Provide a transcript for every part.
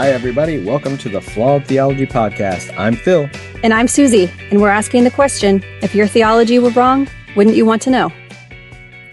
Hi, everybody. Welcome to the Flawed Theology podcast. I'm Phil. And I'm Suzie, and we're asking the question, if your theology were wrong, wouldn't you want to know?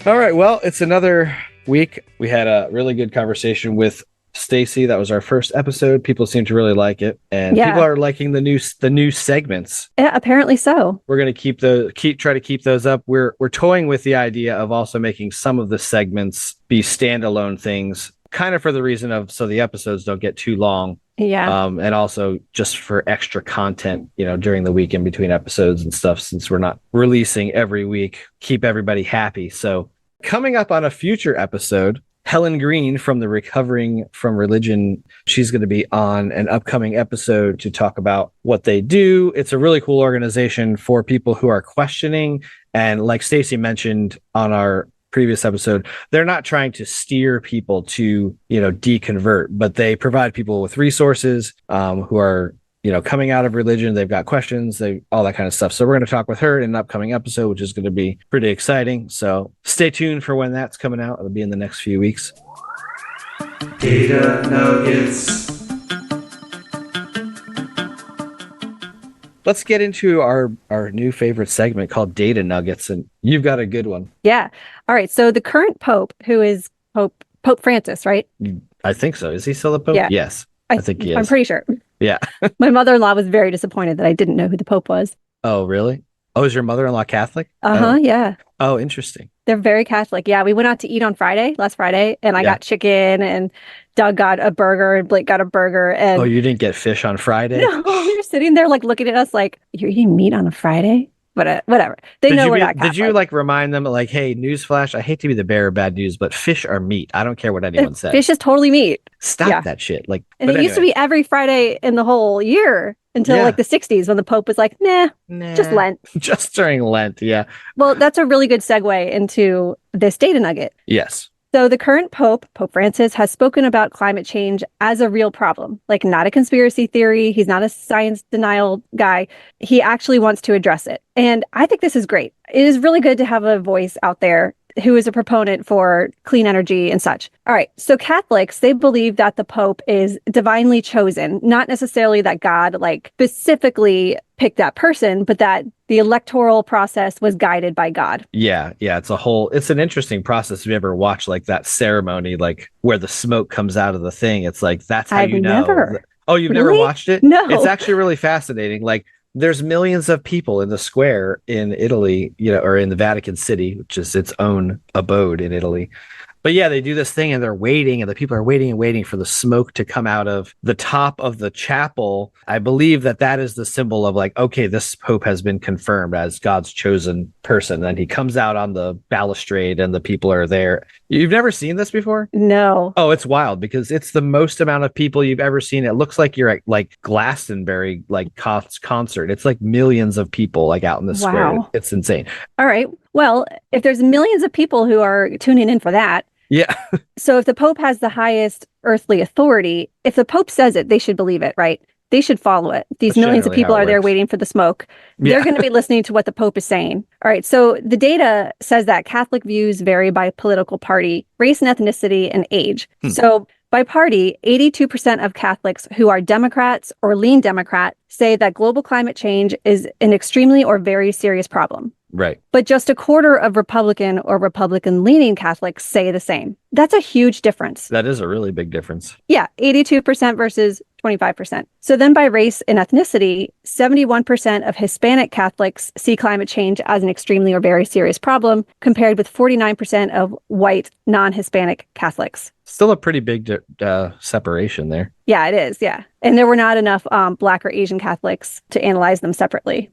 All right. Well, it's another week. We had a really good conversation with Stacy. That was our first episode. People seem to really like it, and people are liking the new segments. Yeah, apparently so. We're going to try to keep those up. We're toying with the idea of also making some of the segments be standalone things, kind of for the reason of so the episodes don't get too long. Yeah. And also just for extra content, during the week in between episodes and stuff, since we're not releasing every week, keep everybody happy. So coming up on a future episode, Helen Green from the Recovering from Religion, she's going to be on an upcoming episode to talk about what they do. It's a really cool organization for people who are questioning. And like Stacy mentioned on our previous episode, they're not trying to steer people to, deconvert, but they provide people with resources who are, coming out of religion. They've got questions, all that kind of stuff. So we're going to talk with her in an upcoming episode, which is going to be pretty exciting. So stay tuned for when that's coming out. It'll be in the next few weeks. Data nuggets. Let's get into our new favorite segment called Data Nuggets, and you've got a good one. Yeah. All right. So the current Pope, who is Pope Francis, right? I think so. Is he still the Pope? Yeah. Yes. I think he is. I'm pretty sure. Yeah. My mother-in-law was very disappointed that I didn't know who the Pope was. Oh, really? Oh, is your mother-in-law Catholic? Uh-huh. Yeah. Oh, interesting. They're very Catholic. Yeah. We went out to eat on last Friday, and I got chicken, and Doug got a burger, and Blake got a burger. And you didn't get fish on Friday? No, we were sitting there looking at us like, you're eating meat on a Friday? But whatever. They know we're not Catholic. Did you remind them hey, newsflash, I hate to be the bearer of bad news, but fish are meat. I don't care what anyone says. Fish is totally meat. Stop that shit. Used to be every Friday in the whole year until the 60s when the Pope was like, nah, just Lent. Just during Lent, yeah. Well, that's a really good segue into this data nugget. Yes. So the current Pope Francis, has spoken about climate change as a real problem, not a conspiracy theory. He's not a science denial guy. He actually wants to address it. And I think this is great. It is really good to have a voice out there who is a proponent for clean energy and such. All right. So Catholics, they believe that the Pope is divinely chosen, not necessarily that God specifically picked that person, but that the electoral process was guided by God. Yeah. It's an interesting process. If you ever watch that ceremony, where the smoke comes out of the thing, it's that's how I've you know. Never. Oh, you've Really? never watched it? No. It's actually really fascinating. There's millions of people in the square in Italy, or in the Vatican City, which is its own abode in Italy. But yeah, they do this thing and they're waiting, and the people are waiting and waiting for the smoke to come out of the top of the chapel. I believe that is the symbol of okay, this Pope has been confirmed as God's chosen person. And he comes out on the balustrade and the people are there. You've never seen this before? No. Oh, it's wild because it's the most amount of people you've ever seen. It looks like you're at Glastonbury concert. It's millions of people out in the square. It's insane. All right. Well, if there's millions of people who are tuning in for that. Yeah. So if the Pope has the highest earthly authority, if the Pope says it, they should believe it, right? They should follow it. These millions of people are there waiting for the smoke. They're going to be listening to what the Pope is saying. All right. So the data says that Catholic views vary by political party, race and ethnicity, and age. So by party, 82% of Catholics who are Democrats or lean Democrat say that global climate change is an extremely or very serious problem. Right. But just a quarter of Republican or Republican-leaning Catholics say the same. That's a huge difference. That is a really big difference. Yeah, 82% versus 25%. So then by race and ethnicity, 71% of Hispanic Catholics see climate change as an extremely or very serious problem, compared with 49% of white non-Hispanic Catholics. Still a pretty big separation there. Yeah, it is. Yeah. And there were not enough Black or Asian Catholics to analyze them separately.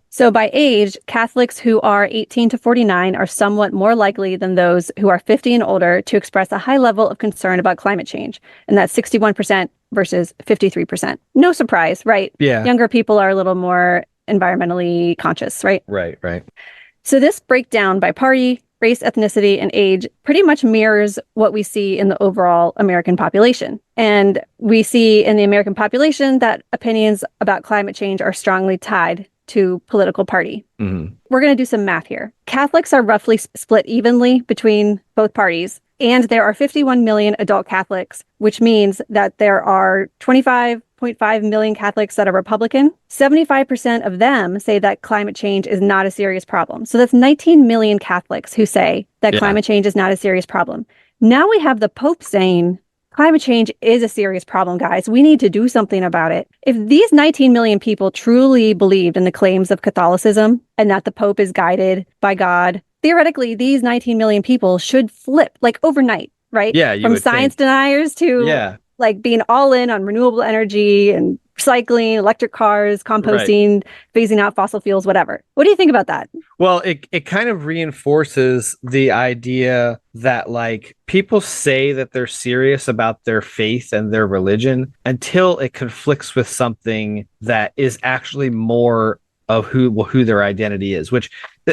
So by age, Catholics who are 18 to 49 are somewhat more likely than those who are 50 and older to express a high level of concern about climate change. And that's 61% versus 53%. No surprise, right? Yeah. Younger people are a little more environmentally conscious, right? Right. So this breakdown by party, race, ethnicity, and age pretty much mirrors what we see in the overall American population. And we see in the American population that opinions about climate change are strongly tied to political party. Mm-hmm. We're going to do some math here. Catholics are roughly split evenly between both parties. And there are 51 million adult Catholics, which means that there are 25.5 million Catholics that are Republican. 75% of them say that climate change is not a serious problem. So that's 19 million Catholics who say that climate change is not a serious problem. Now we have the Pope saying climate change is a serious problem, guys. We need to do something about it. If these 19 million people truly believed in the claims of Catholicism and that the Pope is guided by God, theoretically, these 19 million people should flip like overnight, right? Yeah, from science deniers to like being all in on renewable energy and recycling, electric cars, composting, phasing out fossil fuels, whatever. What do you think about that? Well, it kind of reinforces the idea that like people say that they're serious about their faith and their religion until it conflicts with something that is actually more of who their identity is, which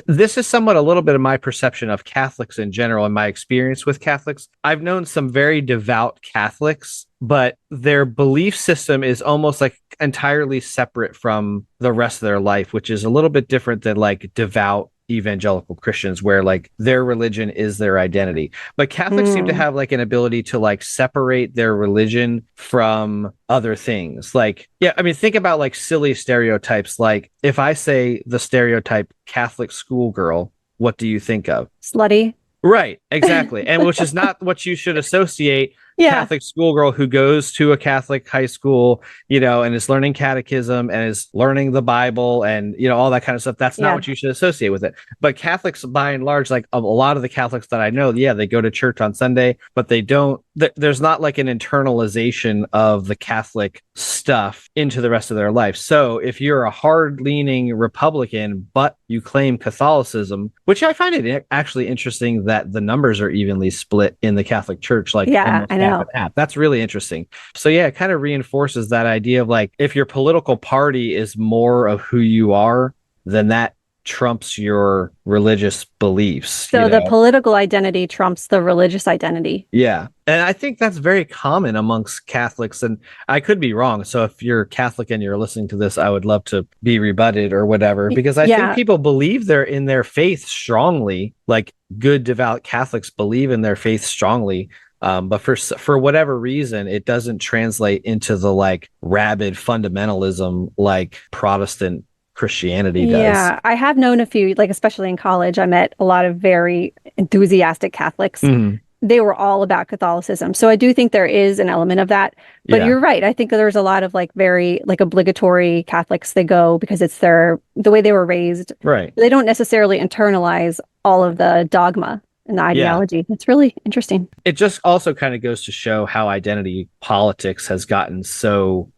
this is somewhat a little bit of my perception of Catholics in general and my experience with Catholics. I've known some very devout Catholics, but their belief system is almost like entirely separate from the rest of their life, which is a little bit different than like devout evangelical Christians where like their religion is their identity. But Catholics seem to have like an ability to like separate their religion from other things. Like, yeah, I mean, think about like silly stereotypes. Like if I say the stereotype Catholic schoolgirl, what do you think of? Slutty. Right, exactly. And which is not what you should associate Catholic schoolgirl who goes to a Catholic high school, and is learning catechism and is learning the Bible and, all that kind of stuff. That's not what you should associate with it. But Catholics, by and large, like a lot of the Catholics that I know, they go to church on Sunday, but they don't, there's not like an internalization of the Catholic stuff into the rest of their life. So if you're a hard leaning Republican, but you claim Catholicism, which I find it actually interesting that the numbers are evenly split in the Catholic Church, like I know. That's really interesting. So it kind of reinforces that idea of like, if your political party is more of who you are, then that trumps your religious beliefs. So the political identity trumps the religious identity. Yeah. And I think that's very common amongst Catholics. And I could be wrong. So if you're Catholic and you're listening to this, I would love to be rebutted or whatever, because I think people believe they're in their faith strongly, like good devout Catholics believe in their faith strongly. But for whatever reason, it doesn't translate into the like rabid fundamentalism like Protestant Christianity does. Yeah, I have known a few, like especially in college, I met a lot of very enthusiastic Catholics. Mm-hmm. They were all about Catholicism. So I do think there is an element of that. But you're right. I think that there's a lot of like very like obligatory Catholics. They go because it's the way they were raised. Right. They don't necessarily internalize all of the dogma and the ideology. It's really interesting. It just also kind of goes to show how identity politics has gotten so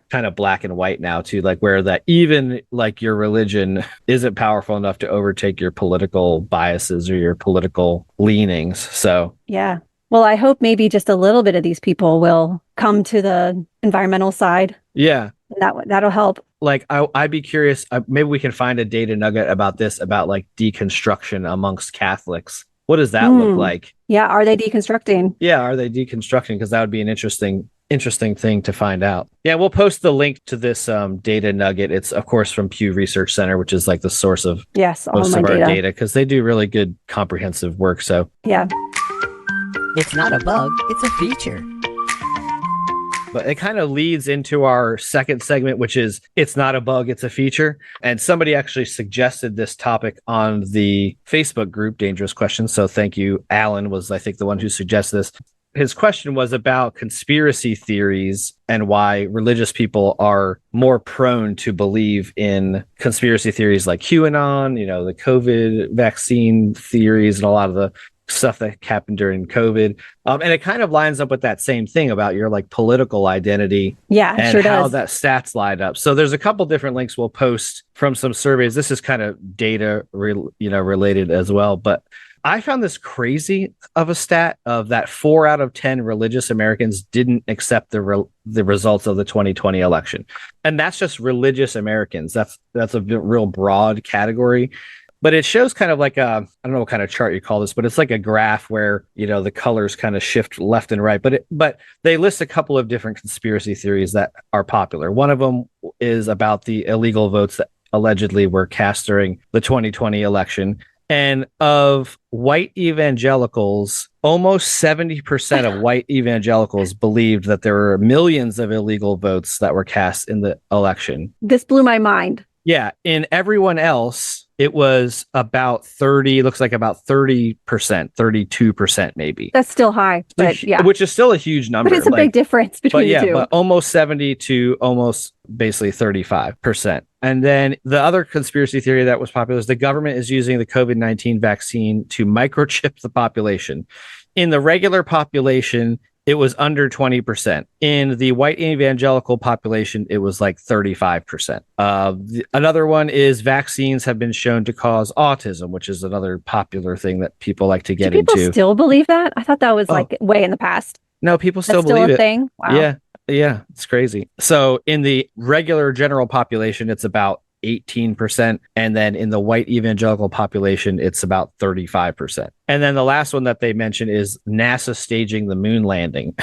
kind of black and white now too, like where that even like your religion isn't powerful enough to overtake your political biases or your political leanings. So well, I hope maybe just a little bit of these people will come to the environmental side. That'll help. Like I'd be curious, maybe we can find a data nugget about this, about like deconstruction amongst Catholics. What does that look like? Are they deconstructing? Are they deconstructing? Because that would be an interesting thing to find out. We'll post the link to this data nugget. It's of course from Pew Research Center, which is like the source of most of our data, because they do really good comprehensive work. So it's not a bug, it's a feature. But it kind of leads into our second segment, which is it's not a bug, it's a feature. And somebody actually suggested this topic on the Facebook group, Dangerous Questions. So thank you. Alan was, I think, the one who suggested this. His question was about conspiracy theories and why religious people are more prone to believe in conspiracy theories like QAnon, the COVID vaccine theories, and a lot of the stuff that happened during COVID. And it kind of lines up with that same thing about your like political identity. And sure how does. that stats line up. So there's a couple different links we'll post from some surveys. This is kind of data, related as well. But I found this crazy of a stat of that 4 out of 10 religious Americans didn't accept the results of the 2020 election. And that's just religious Americans. That's a real broad category. But it shows kind of like I don't know what kind of chart you call this, but it's like a graph where, the colors kind of shift left and right. But they list a couple of different conspiracy theories that are popular. One of them is about the illegal votes that allegedly were cast during the 2020 election. And of white evangelicals, almost 70% of white evangelicals believed that there were millions of illegal votes that were cast in the election. This blew my mind. Yeah. In everyone else, it was about 30, looks like about 30%, 32% maybe. That's still high, but yeah. Which is still a huge number. But it's a big difference between the two. But almost 70 to almost basically 35%. And then the other conspiracy theory that was popular is the government is using the COVID-19 vaccine to microchip the population. In the regular population, it was under 20%. In the white evangelical population, it was like 35%. Another one is vaccines have been shown to cause autism, which is another popular thing that people like to get into. Do people still believe that? I thought that was like way in the past. No, people still believe it. Thing? Wow. Yeah, it's crazy. So in the regular general population, it's about 18%. And then in the white evangelical population, it's about 35%. And then the last one that they mentioned is NASA staging the moon landing,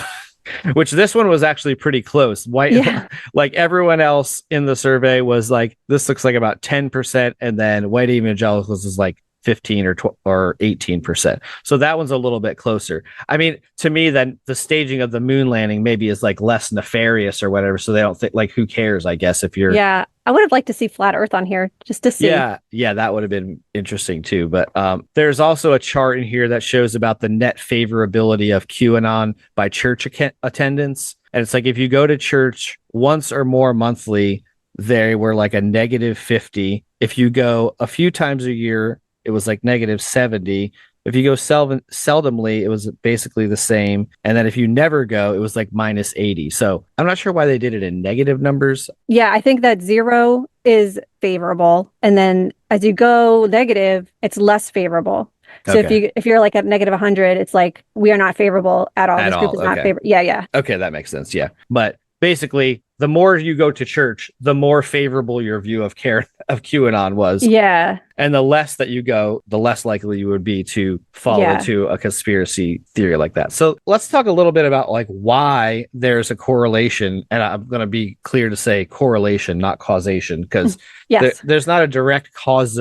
which this one was actually pretty close. Like everyone else in the survey was like, this looks like about 10%. And then white evangelicals is like 15 or 18%. So that one's a little bit closer. I mean, to me, then the staging of the moon landing maybe is like less nefarious or whatever. So they don't think, like, who cares, I guess, if you're. Yeah, I would have liked to see flat Earth on here just to see. Yeah, that would have been interesting too. But there's also a chart in here that shows about the net favorability of QAnon by church attendance. And it's like if you go to church once or more monthly, they were like a -50. If you go a few times a year, it was like -70. If you go seldomly, it was basically the same. And then if you never go, it was like -80. So I'm not sure why they did it in negative numbers. Yeah, I think that 0 is favorable. And then as you go negative, it's less favorable. So if you're like at -100, it's like, we are not favorable at all. This group is not favorable. Yeah. Okay, that makes sense. Yeah. But basically, the more you go to church, the more favorable your view of QAnon was. Yeah. And the less that you go, the less likely you would be to fall into a conspiracy theory like that. So let's talk a little bit about like why there's a correlation. And I'm going to be clear to say correlation, not causation, because there's not a direct cause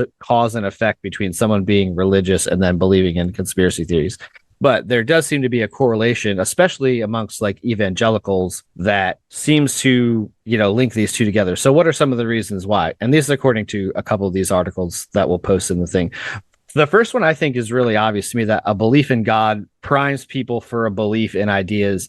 and effect between someone being religious and then believing in conspiracy theories. But there does seem to be a correlation, especially amongst like evangelicals, that seems to, link these two together. So what are some of the reasons why? And these are according to a couple of these articles that we'll post in the thing. The first one I think is really obvious to me, that a belief in God primes people for a belief in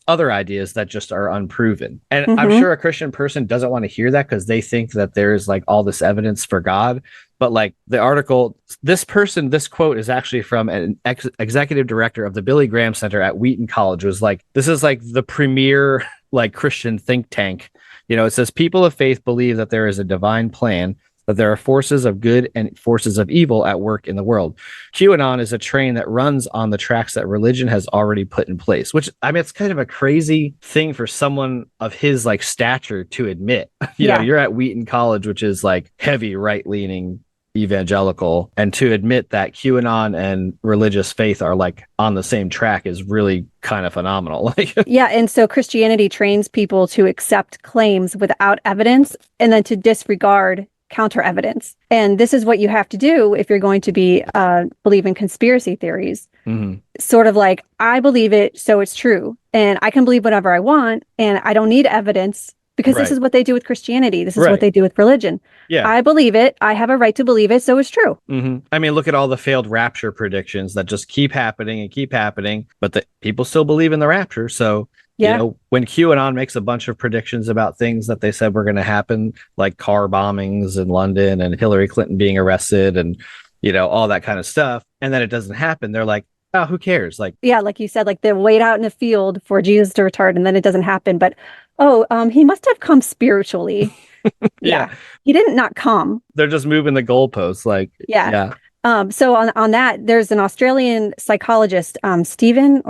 other ideas that just are unproven. And I'm sure a Christian person doesn't want to hear that because they think that there's like all this evidence for God. But like the article, this quote is actually from an executive director of the Billy Graham Center at Wheaton College. Was like, this is like the premier like Christian think tank. It says people of faith believe that there is a divine plan, that there are forces of good and forces of evil at work in the world. QAnon is a train that runs on the tracks that religion has already put in place, which, I mean, it's kind of a crazy thing for someone of his like stature to admit. You're at Wheaton College, which is like heavy right-leaning evangelical, and to admit that QAnon and religious faith are like on the same track is really kind of phenomenal. Yeah, and so Christianity trains people to accept claims without evidence and then to disregard counter evidence. And this is what you have to do if you're going to be believe in conspiracy theories. Sort of like, I believe it, so it's true, and I can believe whatever I want, and I don't need evidence. Because this is what they do with Christianity. This is what they do with religion. Yeah. I believe it. I have a right to believe it. So it's true. I mean, look at all the failed rapture predictions that just keep happening, but people still believe in the rapture. So, when QAnon makes a bunch of predictions about things that they said were going to happen, like car bombings in London and Hillary Clinton being arrested and, all that kind of stuff, and then it doesn't happen, they're like, oh, who cares? Like, yeah, like you said, like they wait out in the field for Jesus to return and then it doesn't happen. But he must have come spiritually. He didn't not come. They're just moving the goalposts. Like, so on that, there's an Australian psychologist, Stefan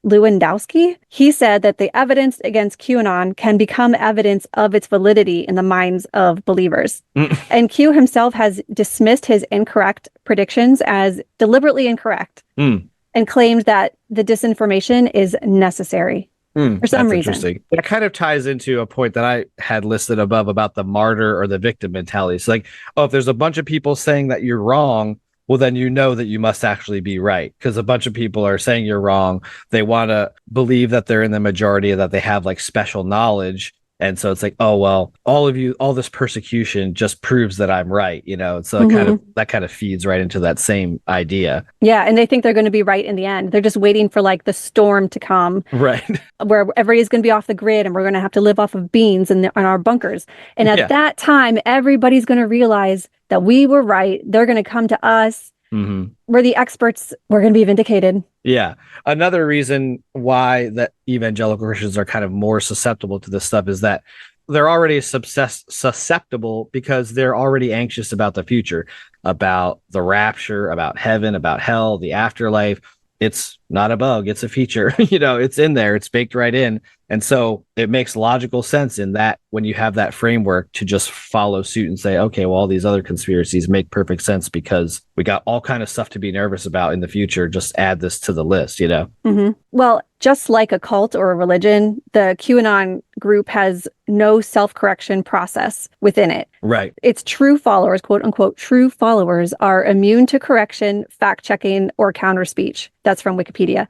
Lewandowski. He said that the evidence against QAnon can become evidence of its validity in the minds of believers. And Q himself has dismissed his incorrect predictions as deliberately incorrect and claimed that the disinformation is necessary. For some reason. Interesting. That kind of ties into a point that I had listed above about the martyr or the victim mentality. It's like, if there's a bunch of people saying that you're wrong, well, then you know that you must actually be right, because a bunch of people are saying you're wrong. They want to believe that they're in the majority, that they have like special knowledge. And so it's like, oh, well, all of you, all this persecution just proves that I'm right, you know? So it that kind of feeds right into that same idea. Yeah. And they think they're going to be right in the end. They're just waiting for like the storm to come. Right. Where everybody's going to be off the grid and we're going to have to live off of beans in our bunkers. And at that time, everybody's going to realize that we were right. They're going to come to us. We're the experts. We're going to be vindicated. Yeah. Another reason why that evangelical Christians are kind of more susceptible to this stuff is that they're already susceptible because they're already anxious about the future, about the rapture, about heaven, about hell, the afterlife. It's not a bug. It's a feature. You know, it's in there. It's baked right in. And so it makes logical sense in that when you have that framework to just follow suit and say, okay, well, all these other conspiracies make perfect sense because we got all kind of stuff to be nervous about in the future. Just add this to the list, you know? Well, just like a cult or a religion, the QAnon group has no self-correction process within it. Right. Its true followers, quote unquote, true followers are immune to correction, fact-checking, or counter speech. That's from Wikipedia.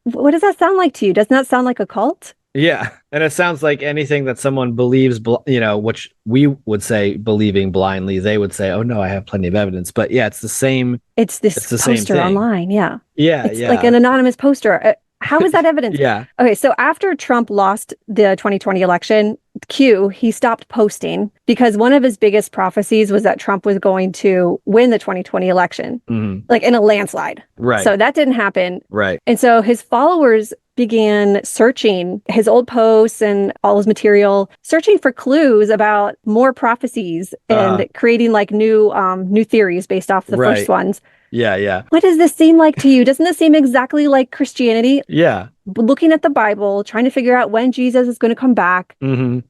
What does that sound like to you? Doesn't that sound like a cult? Yeah. And it sounds like anything that someone believes, you know, which we would say believing blindly, they would say, oh, no, I have plenty of evidence. But yeah, it's the same. It's this poster online. Yeah. Yeah. It's like an anonymous poster. How is that evidence? Yeah. Okay. So after Trump lost the 2020 election, he stopped posting because one of his biggest prophecies was that Trump was going to win the 2020 election, like in a landslide. Right. So that didn't happen. Right. And so his followers began searching his old posts and all his material, searching for clues about more prophecies and creating like new theories based off the first ones. Yeah, yeah. What does this seem like to you? Doesn't this seem exactly like Christianity? Yeah. Looking at the Bible, trying to figure out when Jesus is going to come back.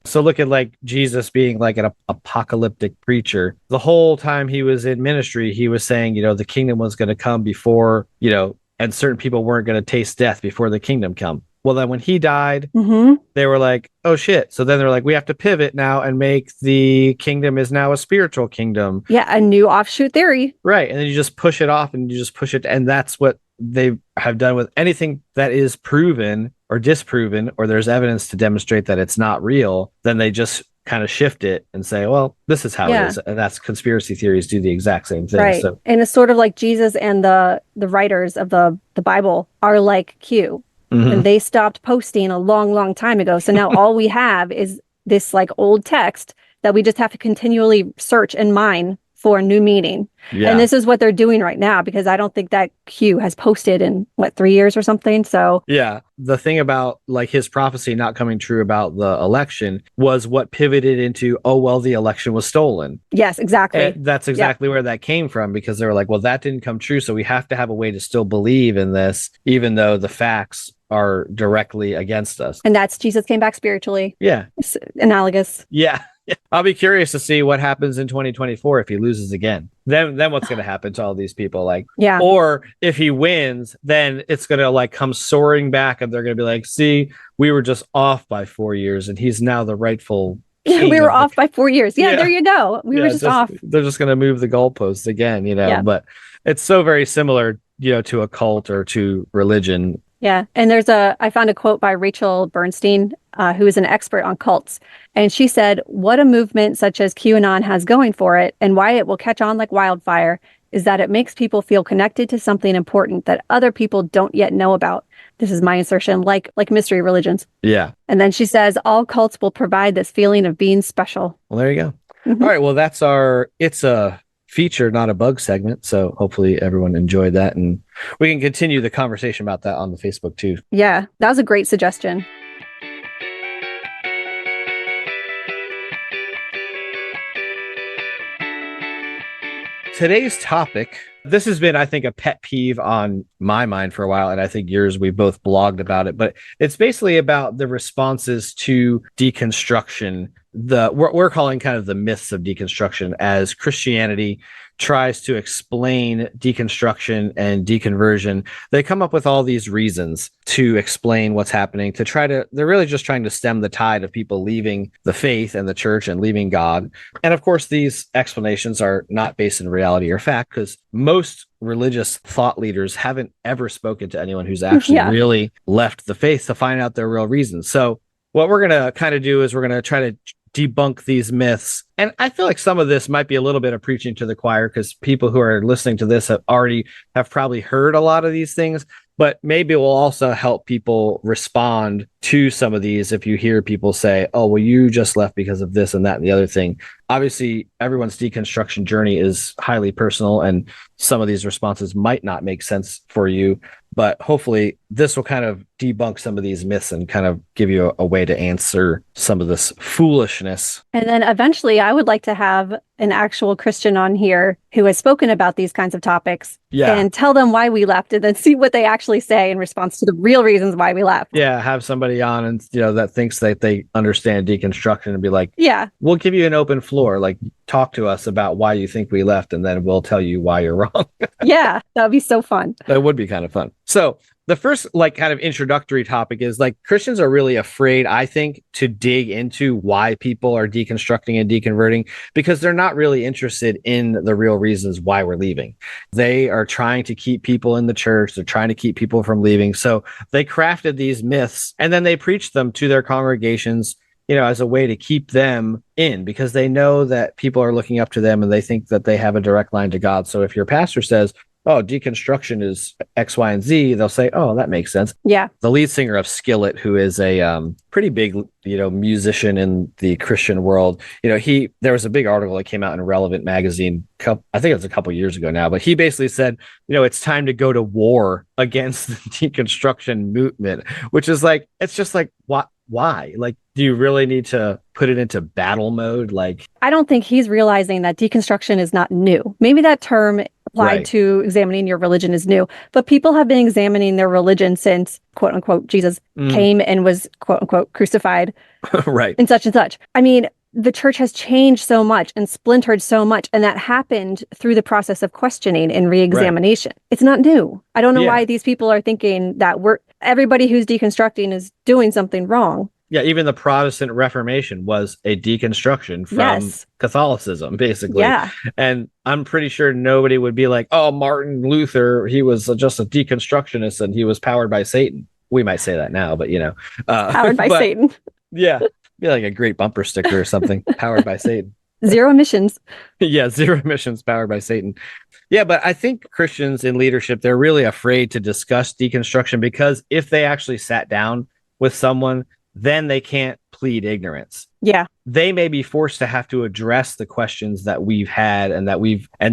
So look at like Jesus being like an apocalyptic preacher. The whole time he was in ministry, he was saying, you know, the kingdom was going to come before, you know, and certain people weren't going to taste death before the kingdom come. Well, then when he died, they were like, oh, shit. So then they're like, we have to pivot now and make the kingdom is now a spiritual kingdom. Yeah, a new offshoot theory. Right. And then you just push it off and you just push it. And that's what they have done with anything that is proven or disproven, or there's evidence to demonstrate that it's not real. Then they just kind of shift it and say, well, this is how it is. And that's conspiracy theories do the exact same thing. Right. So, and it's sort of like Jesus and the writers of the Bible are like Q. And they stopped posting a long, long time ago. So now all we have is this like old text that we just have to continually search and mine for new meaning. Yeah. And this is what they're doing right now, because I don't think that Q has posted in 3 years or something. So yeah, the thing about like his prophecy not coming true about the election was what pivoted into, oh, well, the election was stolen. Yes, exactly. And that's exactly where that came from, because they were like, well, that didn't come true. So we have to have a way to still believe in this, even though the facts are directly against us. And that's Jesus came back spiritually. Yeah. It's analogous. Yeah. I'll be curious to see what happens in 2024 if he loses again. Then what's going to happen to all these people? Like, yeah. Or if he wins, then it's going to like come soaring back, and they're going to be like, see, we were just off by 4 years, and he's now the rightful king. We were off by 4 years. Yeah, there you go. We were just off. They're just going to move the goalposts again, you know. Yeah. But it's so very similar, you know, to a cult or to religion. Yeah. And I found a quote by Rachel Bernstein, who is an expert on cults. And she said, what a movement such as QAnon has going for it, and why it will catch on like wildfire, is that it makes people feel connected to something important that other people don't yet know about. This is my insertion, like mystery religions. Yeah. And then she says, all cults will provide this feeling of being special. Well, there you go. All right. Well, that's it's a feature, not a bug segment. So hopefully everyone enjoyed that, and we can continue the conversation about that on the Facebook too. Yeah, that was a great suggestion. Today's topic, this has been, I think, a pet peeve on my mind for a while, and I think yours, we both blogged about it, but it's basically about the responses to deconstruction we're calling kind of the myths of deconstruction as Christianity tries to explain deconstruction and deconversion. They come up with all these reasons to explain what's happening, they're really just trying to stem the tide of people leaving the faith and the church and leaving God. And of course, these explanations are not based in reality or fact, because most religious thought leaders haven't ever spoken to anyone who's actually really left the faith to find out their real reasons. So what we're going to kind of do is we're going to try to debunk these myths. And I feel like some of this might be a little bit of preaching to the choir, because people who are listening to this have probably heard a lot of these things, but maybe it will also help people respond to some of these. If you hear people say, oh, well, you just left because of this and that and the other thing. Obviously, everyone's deconstruction journey is highly personal, and some of these responses might not make sense for you, but hopefully this will kind of debunk some of these myths and kind of give you a way to answer some of this foolishness. And then eventually I would like to have an actual Christian on here who has spoken about these kinds of topics and tell them why we left, and then see what they actually say in response to the real reasons why we left. Yeah, have somebody on and that thinks that they understand deconstruction and be like, we'll give you an open floor, like talk to us about why you think we left, and then we'll tell you why you're wrong. Yeah, that would be so fun. That would be kind of fun. So the first kind of introductory topic is Christians are really afraid, I think, to dig into why people are deconstructing and deconverting, because they're not really interested in the real reasons why we're leaving. They are trying to keep people in the church. They're trying to keep people from leaving. So they crafted these myths and then they preach them to their congregations, as a way to keep them in, because they know that people are looking up to them and they think that they have a direct line to God. So if your pastor says, oh, deconstruction is X, Y, and Z, they'll say, oh, that makes sense. Yeah. The lead singer of Skillet, who is a pretty big, musician in the Christian world, there was a big article that came out in Relevant magazine, I think it was a couple years ago now, but he basically said, it's time to go to war against the deconstruction movement, which is it's just what? Why? Do you really need to put it into battle mode? I don't think he's realizing that deconstruction is not new. Maybe that term applied to examining your religion is new, but people have been examining their religion since, quote unquote, Jesus came and was, quote unquote, crucified. And such and such. I mean, the church has changed so much and splintered so much, and that happened through the process of questioning and re-examination. It's not new. I don't know why these people are thinking that everybody who's deconstructing is doing something wrong. Yeah, even the Protestant Reformation was a deconstruction from Catholicism, basically. Yeah. And I'm pretty sure nobody would be like, oh, Martin Luther, he was just a deconstructionist and he was powered by Satan. We might say that now, but powered by Satan. Yeah. Be like a great bumper sticker or something. Powered by Satan. Zero emissions. Yeah, zero emissions, powered by Satan. Yeah, but I think Christians in leadership, they're really afraid to discuss deconstruction, because if they actually sat down with someone, then they can't plead ignorance. Yeah. They may be forced to have to address the questions that we've had and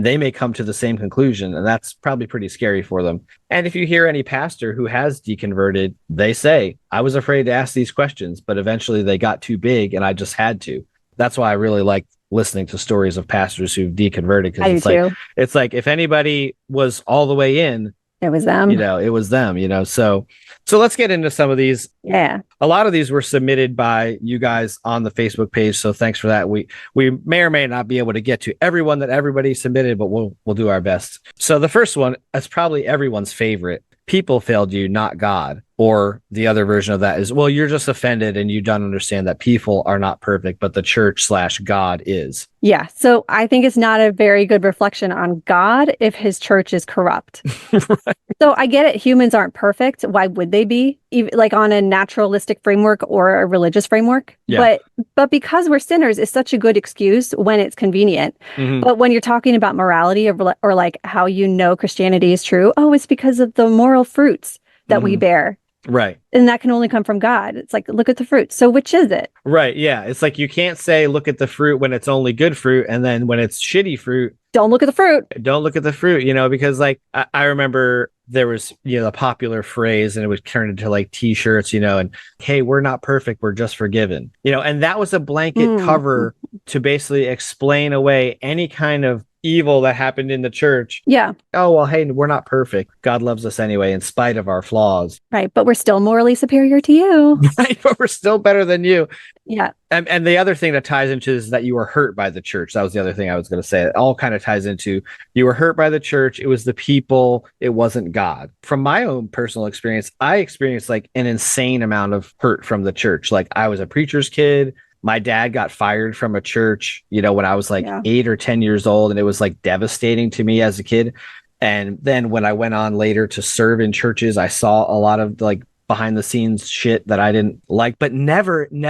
they may come to the same conclusion. And that's probably pretty scary for them. And if you hear any pastor who has deconverted, they say, I was afraid to ask these questions, but eventually they got too big and I just had to. That's why I really like listening to stories of pastors who've deconverted, because it's like if anybody was all the way in, it was them. It was them, So let's get into some of these. Yeah. A lot of these were submitted by you guys on the Facebook page. So thanks for that. We may or may not be able to get to everyone that everybody submitted, but we'll do our best. So the first one is probably everyone's favorite. People failed you, not God. Or the other version of that is, well, you're just offended and you don't understand that people are not perfect, but the church/God is. Yeah. So I think it's not a very good reflection on God if his church is corrupt. Right. So I get it. Humans aren't perfect. Why would they be? Even on a naturalistic framework or a religious framework. Yeah. But because we're sinners is such a good excuse when it's convenient. Mm-hmm. But when you're talking about morality or how Christianity is true, it's because of the moral fruits that we bear. Right. And that can only come from God. It's look at the fruit. So which is it? Right. Yeah. It's you can't say, look at the fruit when it's only good fruit. And then when it's shitty fruit, don't look at the fruit. Don't look at the fruit, because I remember there was, a popular phrase and it would turn into t-shirts, and hey, we're not perfect. We're just forgiven, and that was a blanket cover to basically explain away any kind of evil that happened in the church. Yeah. Oh, well, hey, we're not perfect. God loves us anyway, in spite of our flaws. Right. But we're still morally superior to you. Right. But we're still better than you. Yeah. And the other thing that ties into is that you were hurt by the church. That was the other thing I was going to say. It all kind of ties into you were hurt by the church. It was the people. It wasn't God. From my own personal experience, I experienced like an insane amount of hurt from the church. Like I was a preacher's kid. My dad got fired from a church, when I was like 8 or 10 years old. And it was like devastating to me as a kid. And then when I went on later to serve in churches, I saw a lot of like behind the scenes shit that I didn't like, but never in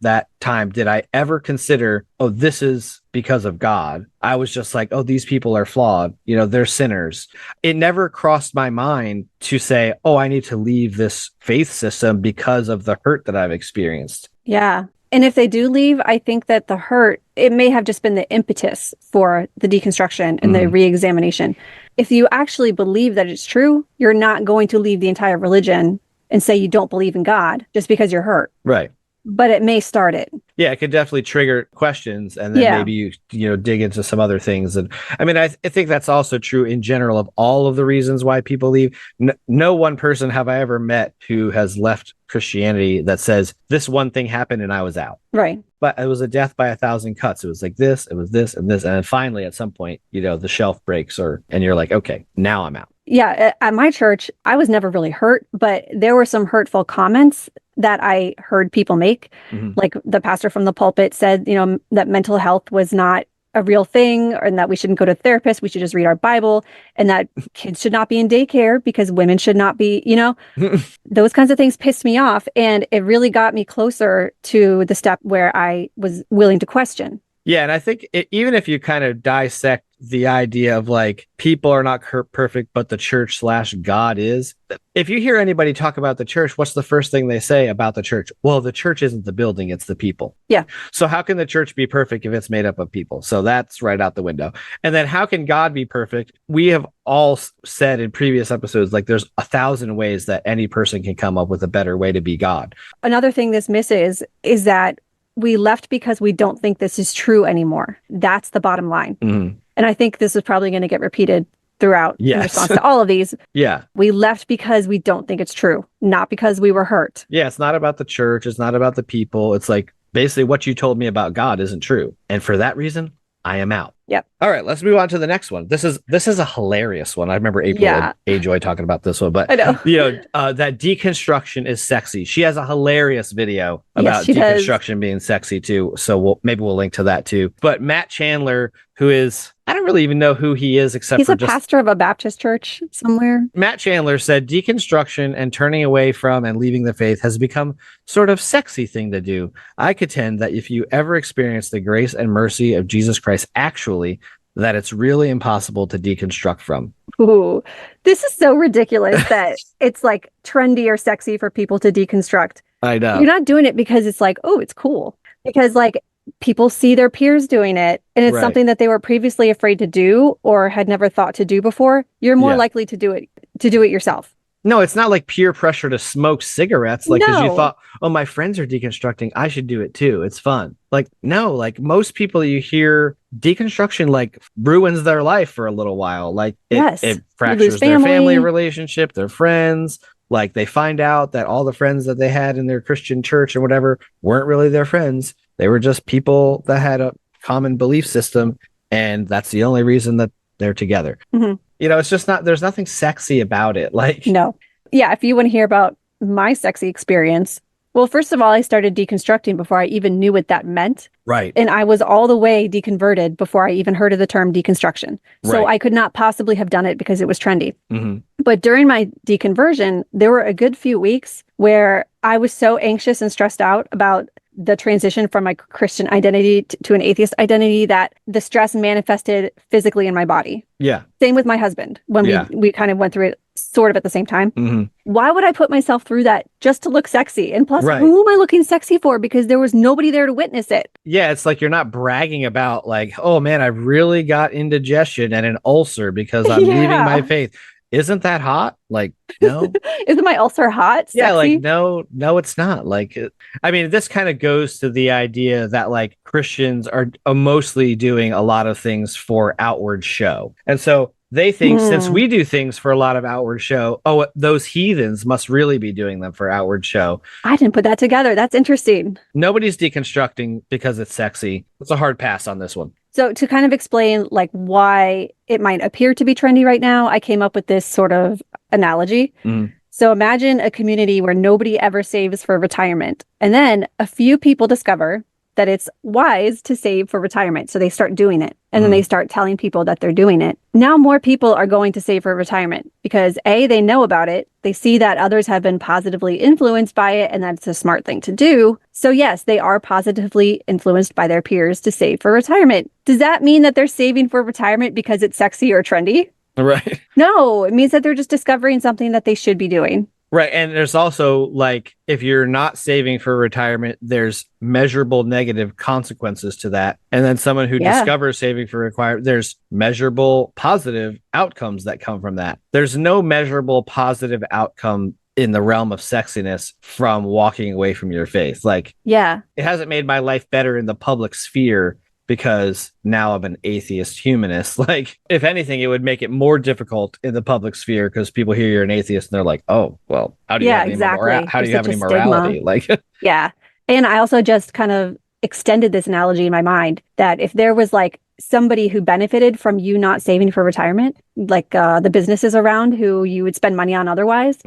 that time did I ever consider, oh, this is because of God. I was just like, oh, these people are flawed. They're sinners. It never crossed my mind to say, oh, I need to leave this faith system because of the hurt that I've experienced. Yeah. And if they do leave, I think that the hurt, it may have just been the impetus for the deconstruction and the reexamination. If you actually believe that it's true, you're not going to leave the entire religion and say you don't believe in God just because you're hurt. Right. But it may start it. Yeah, it could definitely trigger questions, and then maybe you dig into some other things. And I mean, I think that's also true in general of all of the reasons why people leave. No one person have I ever met who has left Christianity that says this one thing happened and I was out. Right. But it was a death by 1,000 cuts. It was like this, it was this, and this, and then finally at some point, the shelf breaks, and you're like, okay, now I'm out. Yeah, at my church, I was never really hurt, but there were some hurtful comments that I heard people make. Like the pastor from the pulpit said, that mental health was not a real thing, and that we shouldn't go to therapists. We should just read our Bible, and that kids should not be in daycare because women should not be, those kinds of things pissed me off. And it really got me closer to the step where I was willing to question. Yeah. And I think even if you kind of dissect the idea of like people are not perfect, but the church / God is. If you hear anybody talk about the church, what's the first thing they say about the church? Well, the church isn't the building, it's the people. Yeah. So how can the church be perfect if it's made up of people? So that's right out the window. And then how can God be perfect? We have all said in previous episodes, like there's 1,000 ways that any person can come up with a better way to be God. Another thing this misses is that we left because we don't think this is true anymore. That's the bottom line. And I think this is probably going to get repeated throughout in response to all of these. Yeah. We left because we don't think it's true, not because we were hurt. Yeah, it's not about the church. It's not about the people. It's like basically what you told me about God isn't true. And for that reason, I am out. Yep. All right, let's move on to the next one. This is a hilarious one. I remember April and A-Joy talking about this one, but I know. That deconstruction is sexy. She has a hilarious video about deconstruction being sexy too. So maybe we'll link to that too. But Matt Chandler, who is, I don't really even know who he is except he's a pastor of a Baptist church somewhere. Matt Chandler said deconstruction and turning away from and leaving the faith has become sort of sexy thing to do. I contend that if you ever experience the grace and mercy of Jesus Christ actually, that it's really impossible to deconstruct from. Ooh, this is so ridiculous that it's like trendy or sexy for people to deconstruct. I know. You're not doing it because it's like, oh, it's cool. Because like people see their peers doing it and it's something that they were previously afraid to do or had never thought to do before. You're more likely to do it yourself. No, it's not like peer pressure to smoke cigarettes. Like, because you thought, oh, my friends are deconstructing, I should do it too. It's fun. Like, no, like most people you hear deconstruction like ruins their life for a little while. Like it fractures their family relationship, their friends. Like they find out that all the friends that they had in their Christian church or whatever weren't really their friends. They were just people that had a common belief system. And that's the only reason that they're together. It's just there's nothing sexy about it. Like, no. Yeah. If you want to hear about my sexy experience, well, first of all, I started deconstructing before I even knew what that meant. Right. And I was all the way deconverted before I even heard of the term deconstruction. So I could not possibly have done it because it was trendy. But during my deconversion, there were a good few weeks where I was so anxious and stressed out about the transition from my Christian identity to an atheist identity that the stress manifested physically in my body. Yeah. Same with my husband when we kind of went through it sort of at the same time. Why would I put myself through that just to look sexy? And plus, who am I looking sexy for? Because there was nobody there to witness it. Yeah, it's like you're not bragging about like, oh man, I really got indigestion and an ulcer because I'm leaving my faith. isn't that hot? Like, no. Isn't my ulcer hot? Yeah, Sexy? like no, it's not. Like, I mean, this kind of goes to the idea that like Christians are mostly doing a lot of things for outward show. And so they think since we do things for a lot of outward show, oh, those heathens must really be doing them for outward show. I didn't put that together. That's interesting. Nobody's deconstructing because it's sexy. It's a hard pass on this one. So to kind of explain like why it might appear to be trendy right now, I came up with this sort of analogy. So imagine a community where nobody ever saves for retirement. And then a few people discover that it's wise to save for retirement. So they start doing it. And then they start telling people that they're doing it. Now more people are going to save for retirement because A, they know about it. They see that others have been positively influenced by it and that's a smart thing to do. So yes, they are positively influenced by their peers to save for retirement. Does that mean that they're saving for retirement because it's sexy or trendy? Right. No, it means that they're just discovering something that they should be doing. Right. And there's also like, if you're not saving for retirement, there's measurable negative consequences to that. And then someone who discovers saving for retirement, there's measurable positive outcomes that come from that. There's no measurable positive outcome in the realm of sexiness from walking away from your faith. Like, it hasn't made my life better in the public sphere because now I'm an atheist humanist. Like, if anything, it would make it more difficult in the public sphere because people hear you're an atheist and they're like, oh, well, how do you have any how do you have any morality? Like, And I also just kind of extended this analogy in my mind that if there was like somebody who benefited from you not saving for retirement, like the businesses around who you would spend money on otherwise,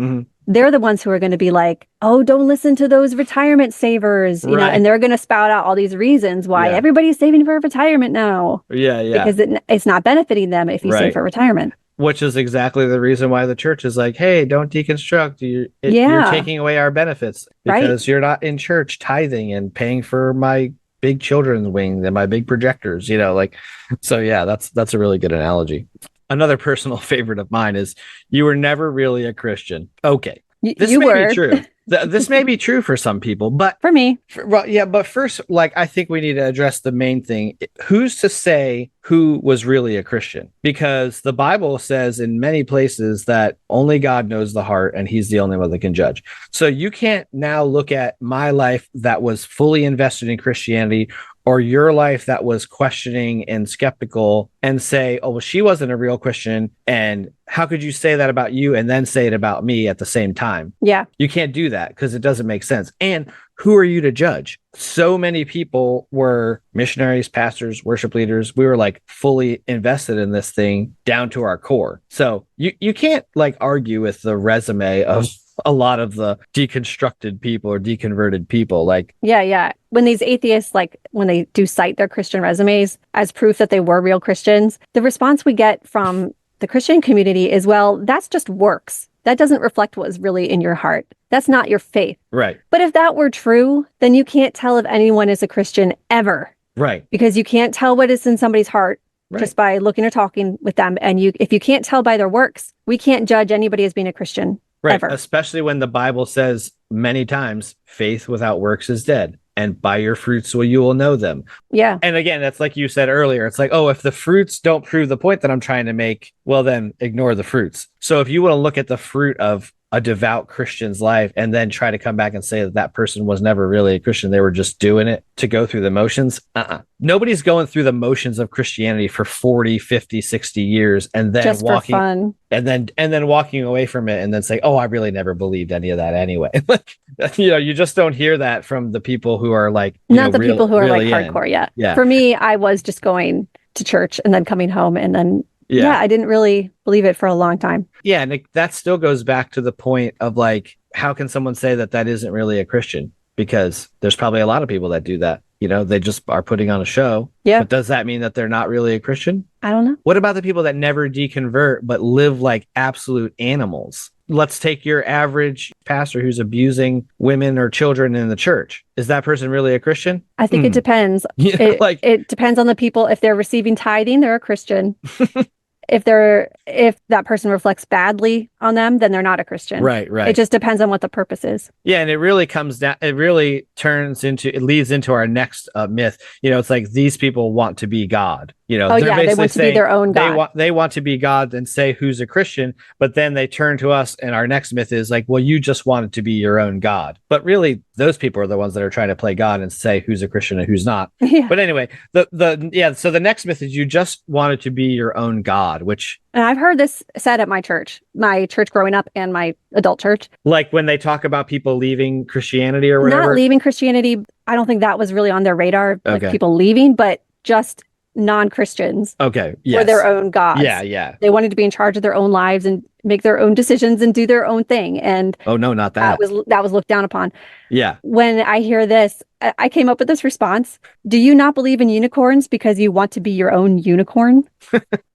they're the ones who are going to be like, oh, don't listen to those retirement savers, you know, and they're going to spout out all these reasons why everybody's saving for retirement now. Because it's not benefiting them if you save for retirement. Which is exactly the reason why the church is like, hey, don't deconstruct. You're taking away our benefits because you're not in church tithing and paying for my big children's wing and my big projectors, you know, like, so that's a really good analogy. Another personal favorite of mine is you were never really a Christian. Okay. This may be true. This may be true for some people, but for me, but first, like, I think we need to address the main thing. Who's to say who was really a Christian? Because the Bible says in many places that only God knows the heart and he's the only one that can judge. So you can't now look at my life that was fully invested in Christianity or your life that was questioning and skeptical and say, oh, well, she wasn't a real Christian. And how could you say that about you and then say it about me at the same time? Yeah. You can't do that because it doesn't make sense. And who are you to judge? So many people were missionaries, pastors, worship leaders. We were like fully invested in this thing down to our core. So you can't like argue with the resume of a lot of the deconstructed people or deconverted people. Like, when these atheists, like when they do cite their Christian resumes as proof that they were real Christians, the response we get from the Christian community is, well, that's just works. That doesn't reflect what is really in your heart. That's not your faith. Right. But if that were true, then you can't tell if anyone is a Christian ever. Right. Because you can't tell what is in somebody's heart just by looking or talking with them. And if you can't tell by their works, we can't judge anybody as being a Christian. Right. Ever. Especially when the Bible says many times, faith without works is dead. And by your fruits you will know them. Yeah. And again, that's like you said earlier. It's like, oh, if the fruits don't prove the point that I'm trying to make, well, then ignore the fruits. So if you want to look at the fruit of a devout Christian's life and then try to come back and say that that person was never really a Christian, they were just doing it to go through the motions. Nobody's going through the motions of Christianity for 40, 50, 60 years and then just walking for fun. And then walking away from it and then say, oh, I really never believed any of that anyway. Like, you know, you just don't hear that from the people who are like, not the people who are really like hardcore. Yeah. For me, I was just going to church and then coming home and then I didn't really believe it for a long time. Yeah. And that still goes back to the point of like, how can someone say that that isn't really a Christian? Because there's probably a lot of people that do that. You know, they just are putting on a show. Yeah. But does that mean that they're not really a Christian? I don't know. What about the people that never deconvert, but live like absolute animals? Let's take your average pastor who's abusing women or children in the church. Is that person really a Christian? I think it depends. It depends on the people. If they're receiving tithing, they're a Christian. If that person reflects badly on them, then they're not a Christian. Right. It just depends on what the purpose is. Yeah. And it really comes down, it leads into our next myth. You know, it's like these people want to be God. You know, Oh they're yeah, they basically want to be saying their own God. they want to be God and say who's a Christian, but then they turn to us and our next myth is like, well, you just wanted to be your own God. But really, those people are the ones that are trying to play God and say who's a Christian and who's not. Yeah. But anyway, so the next myth is you just wanted to be your own God, which And I've heard this said at my church growing up and my adult church. like when they talk about people leaving Christianity or whatever. Not leaving Christianity. I don't think that was really on their radar, like Okay. people leaving, but just non-Christians Okay. were Yes. their own gods. Yeah. They wanted to be in charge of their own lives and make their own decisions and do their own thing. And Oh no, not that. that was looked down upon. Yeah. When I hear this, I came up with this response. Do you not believe in unicorns because you want to be your own unicorn?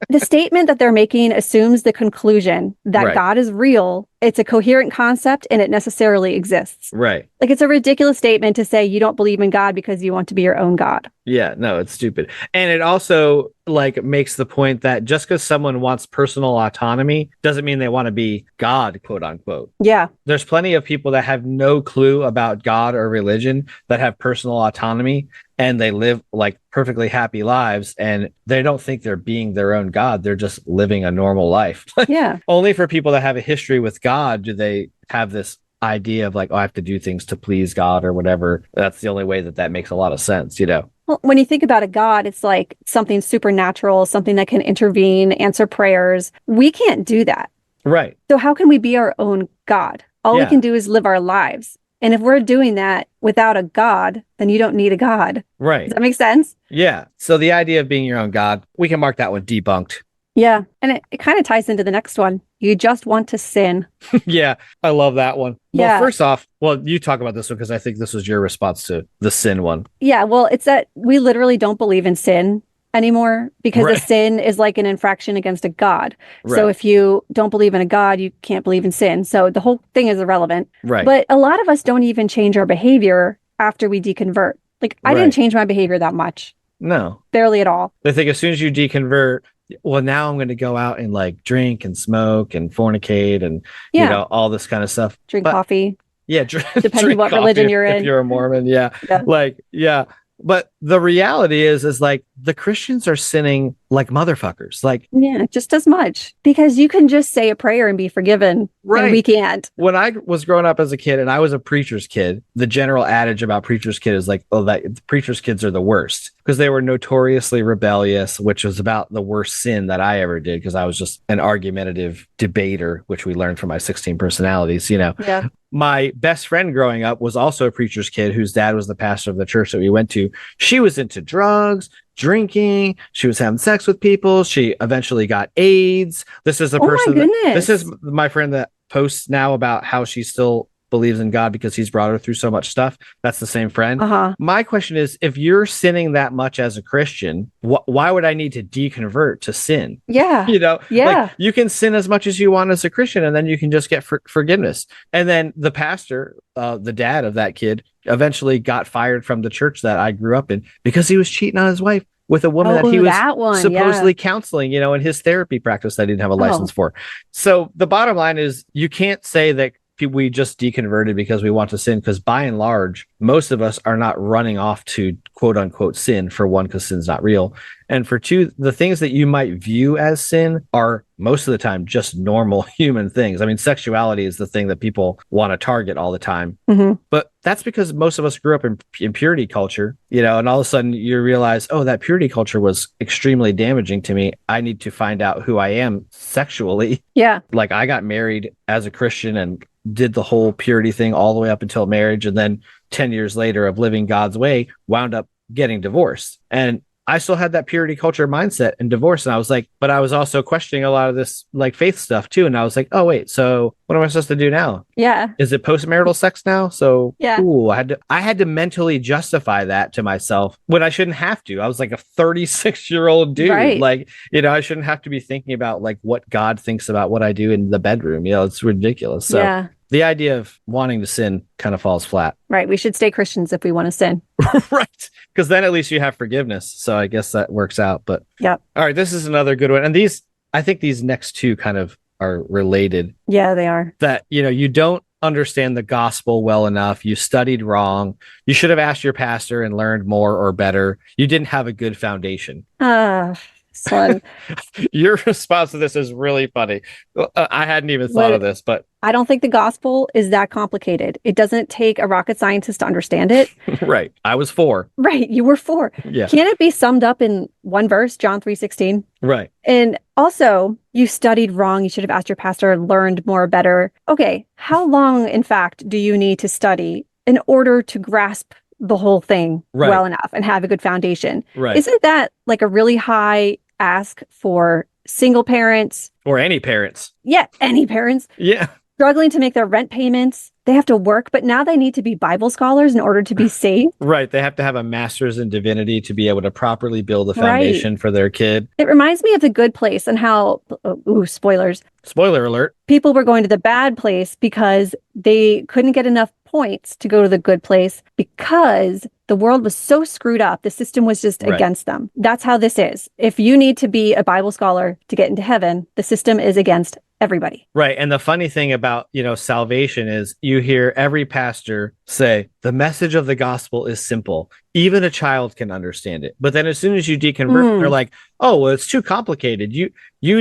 The statement that they're making assumes the conclusion that Right. God is real. It's a coherent concept and it necessarily exists. Right. Like it's a ridiculous statement to say you don't believe in God because you want to be your own God. Yeah, no, it's stupid. And it also like makes the point that just because someone wants personal autonomy doesn't mean they want to be God, quote unquote. Yeah. There's plenty of people that have no clue about God or religion that have personal autonomy and they live like perfectly happy lives and they don't think they're being their own God. They're just living a normal life. Yeah. Only for people that have a history with God do they have this idea of like, oh, I have to do things to please God or whatever. That's the only way that makes a lot of sense, you know? Well, when you think about a God, it's like something supernatural, something that can intervene, answer prayers. We can't do that. Right. So how can we be our own God? All we Yeah. can do is live our lives. And if we're doing that without a God, then you don't need a God. Right. Does that make sense? Yeah. So the idea of being your own God, we can mark that one debunked. Yeah. And it kind of ties into the next one. You just want to sin. Yeah. I love that one. Yeah. Well, first off, you talk about this one because I think this was your response to the sin one. Yeah. Well, it's that we literally don't believe in sin anymore because Right. a sin is like an infraction against a God. So Right. if you don't believe in a God, you can't believe in sin. So the whole thing is irrelevant. Right. But a lot of us don't even change our behavior after we deconvert. Like I Right. didn't change my behavior that much, No. barely at all. They think as soon as you deconvert, well, now I'm going to go out and like drink and smoke and fornicate and, Yeah. you know, all this kind of stuff. Drink But- coffee. Yeah. Depending what religion you're in. If you're a Mormon. Yeah. Yeah. Like, yeah. But the reality is like the Christians are sinning like motherfuckers. Like Yeah, just as much. Because you can just say a prayer and be forgiven. Right. And we can't. when I was growing up as a kid and I was a preacher's kid, the general adage about preacher's kid is like, oh, that preacher's kids are the worst because they were notoriously rebellious, which was about the worst sin that I ever did because I was just an argumentative debater, which we learned from my 16 personalities, you know. Yeah. My best friend growing up was also a preacher's kid whose dad was the pastor of the church that we went to. She was into drugs, drinking. She was having sex with people. She eventually got AIDS. This is the Oh my person. goodness. This is my friend that posts now about how she still believes in God because he's brought her through so much stuff. That's the same friend. Uh-huh. My question is, if you're sinning that much as a Christian, why would I need to deconvert to sin? Yeah. You know, Yeah. like you can sin as much as you want as a Christian, and then you can just get forgiveness. And then the pastor, the dad of that kid, eventually got fired from the church that I grew up in because he was cheating on his wife with a woman that he was that one, supposedly counseling, you know, in his therapy practice that he didn't have a license for. So the bottom line is you can't say that we just deconverted because we want to sin, because by and large, most of us are not running off to quote unquote sin, for one, because sin's not real. And for two, the things that you might view as sin are most of the time just normal human things. I mean, sexuality is the thing that people want to target all the time. Mm-hmm. But that's because most of us grew up in purity culture, you know, and all of a sudden you realize, oh, that purity culture was extremely damaging to me. I need to find out who I am sexually. Yeah. Like I got married as a Christian and did the whole purity thing all the way up until marriage. And then 10 years later of living God's way, wound up getting divorced. And I still had that purity culture mindset and divorce. And I was like, but I was also questioning a lot of this like faith stuff too. And I was like, oh, wait, so what am I supposed to do now? Yeah. Is it postmarital sex now? So Yeah. ooh, I had to mentally justify that to myself when I shouldn't have to. I was like a 36-year-old dude. Right. Like, you know, I shouldn't have to be thinking about like what God thinks about what I do in the bedroom. You know, it's ridiculous. So Yeah. the idea of wanting to sin kind of falls flat. Right. We should stay Christians if we want to sin. Right. Because then at least you have forgiveness. So I guess that works out. But yeah. All right, this is another good one. And I think these next two kind of are related. Yeah, they are. That, you know, you don't understand the gospel well enough. You studied wrong. You should have asked your pastor and learned more or better. You didn't have a good foundation. Son. Your response to this is really funny. I hadn't even thought of this, but I don't think the gospel is that complicated. It doesn't take a rocket scientist to understand it. right. I was 4. Right. You were 4. Yeah. Can it be summed up in one verse, John 3:16? Right. And also, you studied wrong. You should have asked your pastor, learned more, better. Okay. How long, in fact, do you need to study in order to grasp the whole thing well enough and have a good foundation? Right. Isn't that like a really high ask for single parents? Or any parents. Yeah, any parents. Yeah. Struggling to make their rent payments. They have to work, but now they need to be Bible scholars in order to be saved. Right. They have to have a master's in divinity to be able to properly build a foundation for their kid. It reminds me of The Good Place and how, spoilers. Spoiler alert. People were going to the bad place because they couldn't get enough points to go to the good place because the world was so screwed up. The system was just against them. That's how this is. If you need to be a Bible scholar to get into heaven, the system is against everybody. Right. And the funny thing about, salvation is you hear every pastor say, the message of the gospel is simple. Even a child can understand it. But then as soon as you deconvert, they're like, oh, well, it's too complicated. You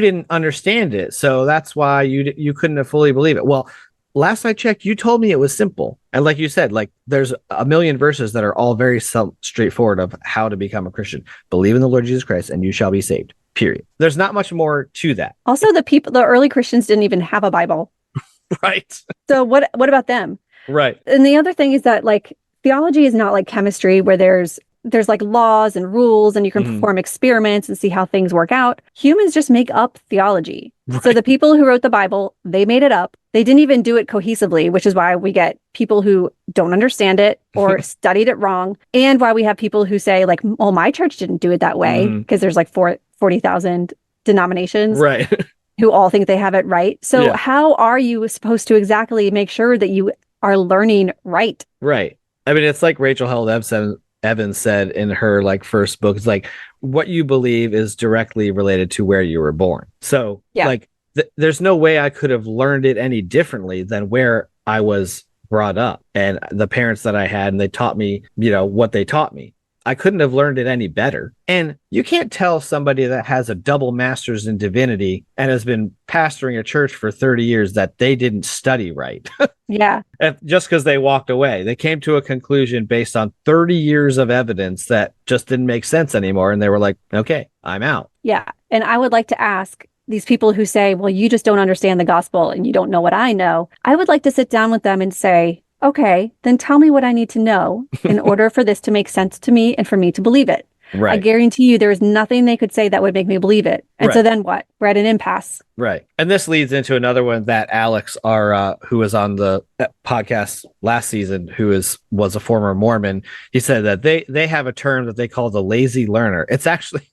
didn't understand it. So that's why you couldn't have fully believe it. Well, last I checked, you told me it was simple. And like you said, like there's a million verses that are all very straightforward of how to become a Christian. Believe in the Lord Jesus Christ and you shall be saved. Period. There's not much more to that. Also, the early Christians didn't even have a Bible. Right. So what about them? Right. And the other thing is that like theology is not like chemistry where there's like laws and rules and you can perform experiments and see how things work out. Humans just make up theology. Right. So the people who wrote the Bible, they made it up. They didn't even do it cohesively, which is why we get people who don't understand it or studied it wrong. And why we have people who say like, oh, my church didn't do it that way because there's like 40,000 denominations. Right. Who all think they have it right. So how are you supposed to exactly make sure that you are learning right? Right. I mean, it's like Rachel Held Evans said in her like first book, it's like what you believe is directly related to where you were born. So like there's no way I could have learned it any differently than where I was brought up and the parents that I had, and they taught me, what they taught me. I couldn't have learned it any better. And you can't tell somebody that has a double master's in divinity and has been pastoring a church for 30 years that they didn't study right. Yeah. Just because they walked away. They came to a conclusion based on 30 years of evidence that just didn't make sense anymore. And they were like, okay, I'm out. Yeah. And I would like to ask these people who say, well, you just don't understand the gospel and you don't know what I know. I would like to sit down with them and say, okay, then tell me what I need to know in order for this to make sense to me and for me to believe it. Right. I guarantee you there is nothing they could say that would make me believe it. And so then what? We're at an impasse. Right. And this leads into another one that Alex, who was on the podcast last season, was a former Mormon, he said that they have a term that they call the lazy learner. It's actually...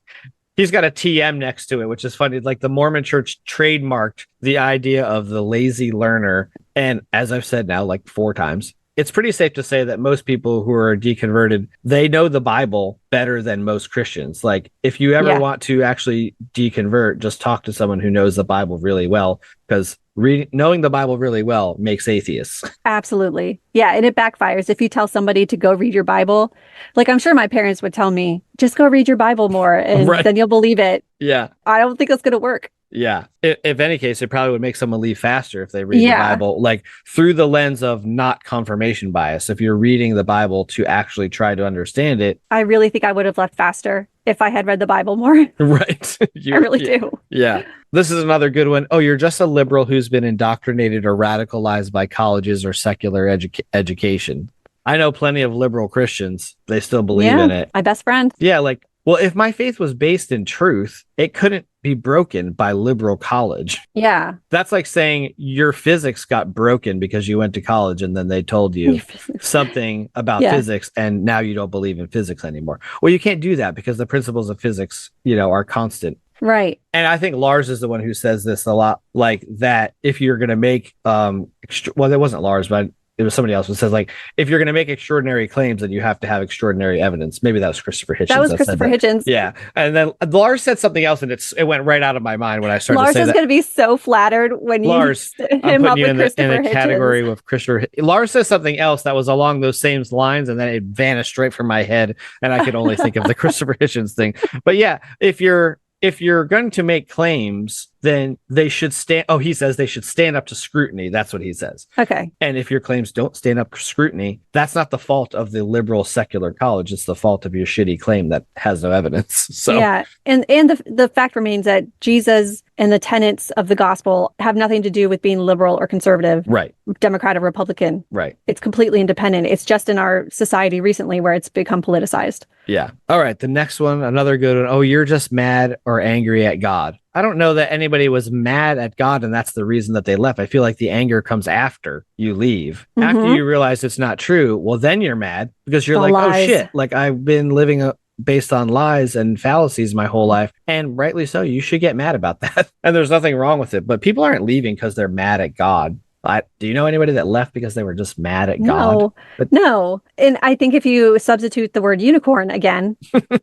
He's got a TM next to it, which is funny. Like the Mormon church trademarked the idea of the lazy learner. And as I've said now, like 4 times, it's pretty safe to say that most people who are deconverted, they know the Bible better than most Christians. Like if you ever want to actually deconvert, just talk to someone who knows the Bible really well, because knowing the Bible really well makes atheists. Absolutely. Yeah. And it backfires. If you tell somebody to go read your Bible, like I'm sure my parents would tell me, just go read your Bible more and then you'll believe it. Yeah. I don't think that's going to work. Yeah. If any case, it probably would make someone leave faster if they read the Bible, like through the lens of not confirmation bias. If you're reading the Bible to actually try to understand it. I really think I would have left faster if I had read the Bible more. Right. I really do. Yeah. This is another good one. Oh, you're just a liberal who's been indoctrinated or radicalized by colleges or secular education. I know plenty of liberal Christians. They still believe in it. My best friend. Yeah. Like, well, if my faith was based in truth, it couldn't be broken by liberal college. Yeah. That's like saying your physics got broken because you went to college and then they told you something about physics and now you don't believe in physics anymore. Well, you can't do that because the principles of physics, are constant. Right. And I think Lars is the one who says this a lot, like that if you're going to make, well, that wasn't Lars, but it was somebody else who says like, if you're going to make extraordinary claims, then you have to have extraordinary evidence. Maybe that was Christopher Hitchens. That was Christopher Hitchens. Yeah. And then Lars said something else, and it went right out of my mind when I started Lars to say is that. going to be so flattered when Lars, you I'm him putting up you with in Christopher a Hitchens. category with Christopher. Lars says something else that was along those same lines, and then it vanished right from my head, and I could only think of the Christopher Hitchens thing. But yeah, if you're going to make claims, then they should stand. Oh, he says they should stand up to scrutiny. That's what he says. Okay. And if your claims don't stand up to scrutiny, that's not the fault of the liberal secular college. It's the fault of your shitty claim that has no evidence. So yeah, and the fact remains that Jesus and the tenets of the gospel have nothing to do with being liberal or conservative, right, Democrat or Republican. right. It's completely independent. It's just in our society recently where it's become politicized. Yeah. All right. The next one, another good one. Oh, you're just mad or angry at God. I don't know that anybody was mad at God and that's the reason that they left. I feel like the anger comes after you leave. After you realize it's not true, well, then you're mad because you're like, lies. oh shit, like I've been living based on lies and fallacies my whole life. And rightly so. You should get mad about that. And there's nothing wrong with it. But people aren't leaving because they're mad at God. Do you know anybody that left because they were just mad at God? No. And I think if you substitute the word unicorn again,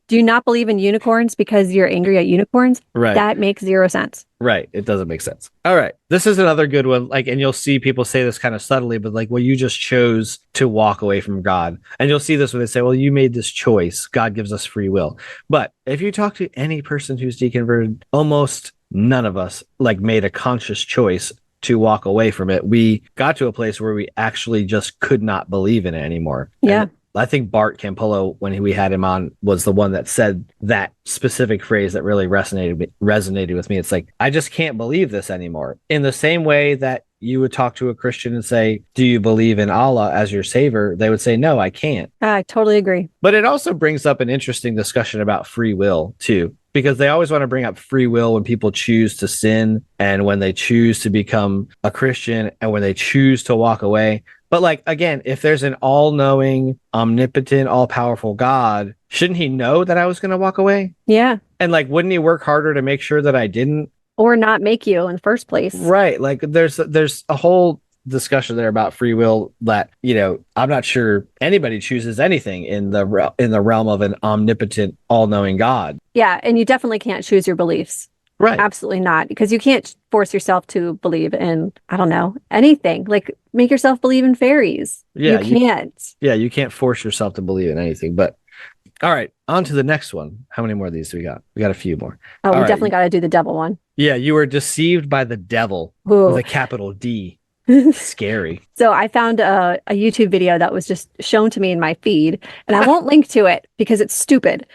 do you not believe in unicorns because you're angry at unicorns? Right. That makes zero sense. Right. It doesn't make sense. All right. This is another good one. Like, and you'll see people say this kind of subtly, but like, well, you just chose to walk away from God. And you'll see this when they say, well, you made this choice. God gives us free will. But if you talk to any person who's deconverted, almost none of us like made a conscious choice to walk away from it. We got to a place where we actually just could not believe in it anymore. Yeah. And I think Bart Campolo, when we had him on, was the one that said that specific phrase that really resonated with me. It's like, I just can't believe this anymore. In the same way that you would talk to a Christian and say, do you believe in Allah as your savior? They would say, no, I can't. I totally agree. But it also brings up an interesting discussion about free will too, because they always want to bring up free will when people choose to sin and when they choose to become a Christian and when they choose to walk away. But like, again, if there's an all-knowing, omnipotent, all-powerful God, shouldn't he know that I was going to walk away? Yeah. And like, wouldn't he work harder to make sure that I didn't? Or not make you in the first place. Right. Like there's a whole discussion there about free will that, you know, I'm not sure anybody chooses anything in the realm of an omnipotent, all-knowing God. Yeah. And you definitely can't choose your beliefs. Right. Absolutely not. Because you can't force yourself to believe in, I don't know, anything. Like make yourself believe in fairies. Yeah. You can't. You can't force yourself to believe in anything. But all right, on to the next one. How many more of these do we got? We got a few more. Oh, we definitely got to do the devil one. Yeah. You were deceived by the devil with a capital D. Scary. So I found a YouTube video that was just shown to me in my feed, and I won't link to it because it's stupid.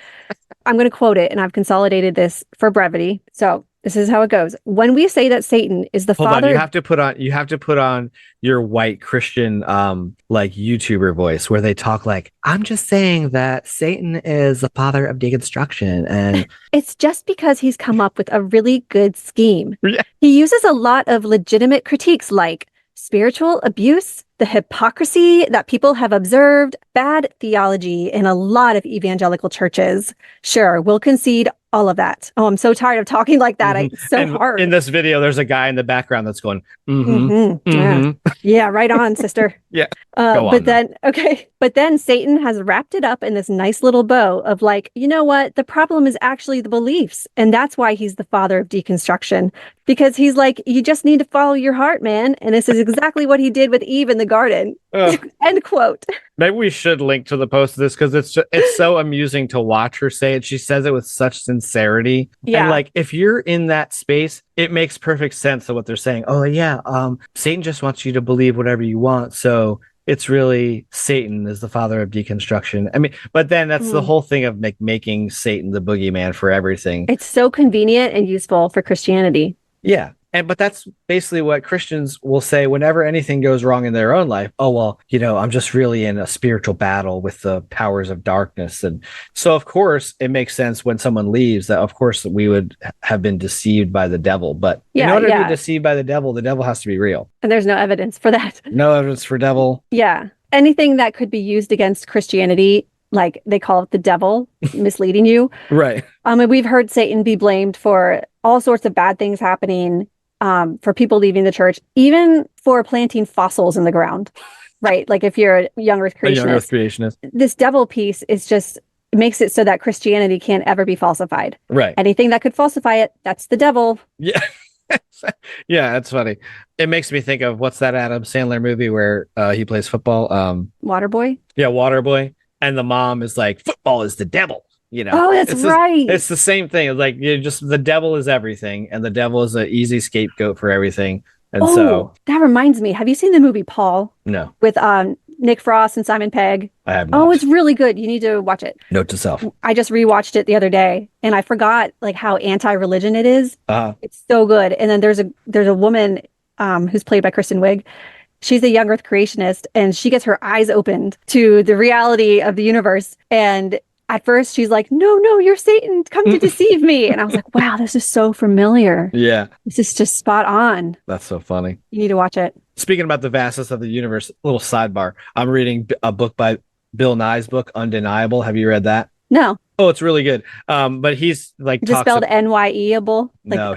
I'm going to quote it, and I've consolidated this for brevity. So this is how it goes. When we say that Satan is the father, you have to put on your white Christian like YouTuber voice where they talk like, I'm just saying that Satan is the father of deconstruction, and it's just because he's come up with a really good scheme. Yeah. He uses a lot of legitimate critiques like spiritual abuse, the hypocrisy that people have observed, bad theology in a lot of evangelical churches. Sure, we'll concede all of that. Oh, I'm so tired of talking like that. It's so hard. In this video, there's a guy in the background that's going, Yeah, right on, sister. Yeah. But then Satan has wrapped it up in this nice little bow of like, you know what? The problem is actually the beliefs. And that's why he's the father of deconstruction. Because he's like, you just need to follow your heart, man. And this is exactly what he did with Eve in the garden. End quote. Maybe we should link to the post of this because it's so amusing to watch her say it. She says it with such sincerity. Yeah. And like, if you're in that space, it makes perfect sense of what they're saying. Oh yeah. Satan just wants you to believe whatever you want. So it's really Satan is the father of deconstruction. I mean, but then that's the whole thing of making Satan the boogeyman for everything. It's so convenient and useful for Christianity. Yeah. But that's basically what Christians will say whenever anything goes wrong in their own life. Oh, well, you know, I'm just really in a spiritual battle with the powers of darkness. And so, of course, it makes sense when someone leaves that, of course, we would have been deceived by the devil. But in order to be deceived by the devil has to be real. And there's no evidence for that. No evidence for devil. Yeah. Anything that could be used against Christianity, like they call it the devil misleading you. Right. We've heard Satan be blamed for all sorts of bad things happening. For people leaving the church, even for planting fossils in the ground. right? Like if you're a young earth A young Earth creationist, creationist. this devil piece is just makes it so that Christianity can't ever be falsified. Right. Anything that could falsify it, that's the devil. Yeah. Yeah, that's funny. It makes me think of what's that Adam Sandler movie where he plays football? Waterboy. Yeah, Waterboy. And the mom is like, football is the devil. Oh, that's right. It's the same thing. It's like the devil is everything, and the devil is an easy scapegoat for everything. And so that reminds me. Have you seen the movie Paul no, with Nick Frost and Simon Pegg? I have not. Oh, it's really good. You need to watch it. Note to self. I just rewatched it the other day, and I forgot like how anti-religion it is. It's so good. And then there's a woman who's played by Kristen Wiig. She's a young Earth creationist, and she gets her eyes opened to the reality of the universe. And at first, she's like, "No, you're Satan, come to deceive me." And I was like, "Wow, this is so familiar. Yeah, this is just spot on." that's so funny. You need to watch it. Speaking about the vastness of the universe, little sidebar. I'm reading a book by Bill Nye's book, Undeniable. Have you read that? No. Oh, it's really good. But he's like Is it spelled N-Y-E-able? Like no,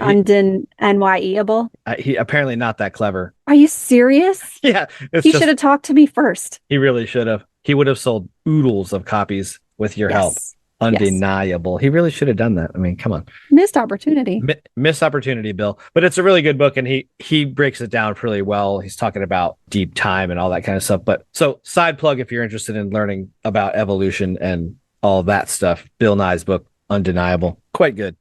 N-Y-E-able? he apparently not that clever. Are you serious? Yeah, He should have talked to me first. He really should have. He would have sold oodles of copies with your help. Undeniable. He really should have done that. I mean, come on. Missed opportunity. Missed opportunity, Bill. But it's a really good book, and he breaks it down pretty well. He's talking about deep time and all that kind of stuff. But so side plug if you're interested in learning about evolution and all that stuff, Bill Nye's book, Undeniable. Quite good.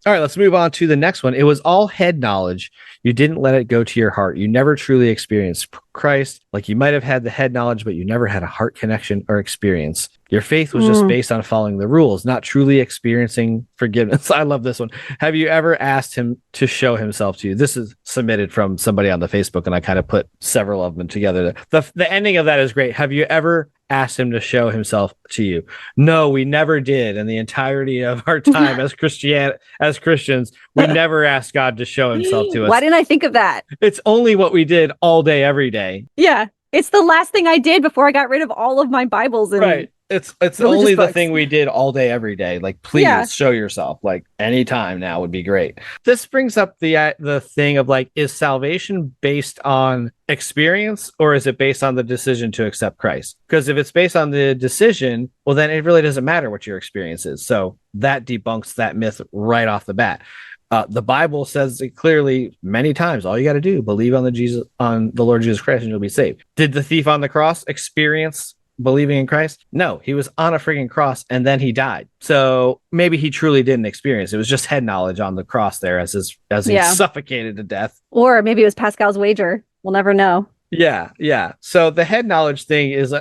All right, let's move on to the next one. It was all head knowledge. You didn't let it go to your heart. You never truly experienced Christ. Like you might have had the head knowledge, but you never had a heart connection or experience. Your faith was just based on following the rules, not truly experiencing forgiveness. I love this one. Have you ever asked him to show himself to you? This is submitted from somebody on the Facebook, and I kind of put several of them together. The ending of that is great. Have you ever asked him to show himself to you? No, we never did. In the entirety of our time as Christians, we never asked God to show himself to us. Why didn't I think of that? It's only what we did all day, every day. Yeah. It's the last thing I did before I got rid of all of my Bibles. And right. It's only the thing we did all day, every day. Like, please show yourself. Like, anytime now would be great. This brings up the thing of like, is salvation based on experience or is it based on the decision to accept Christ? Because if it's based on the decision, well, then it really doesn't matter what your experience is. So that debunks that myth right off the bat. The Bible says it clearly many times. All you got to do, believe on the Lord Jesus Christ, and you'll be saved. Did the thief on the cross experience believing in Christ? No, he was on a freaking cross and then he died. So maybe he truly didn't experience. It was just head knowledge on the cross there as he suffocated to death. Or maybe it was Pascal's wager. We'll never know. Yeah. So the head knowledge thing is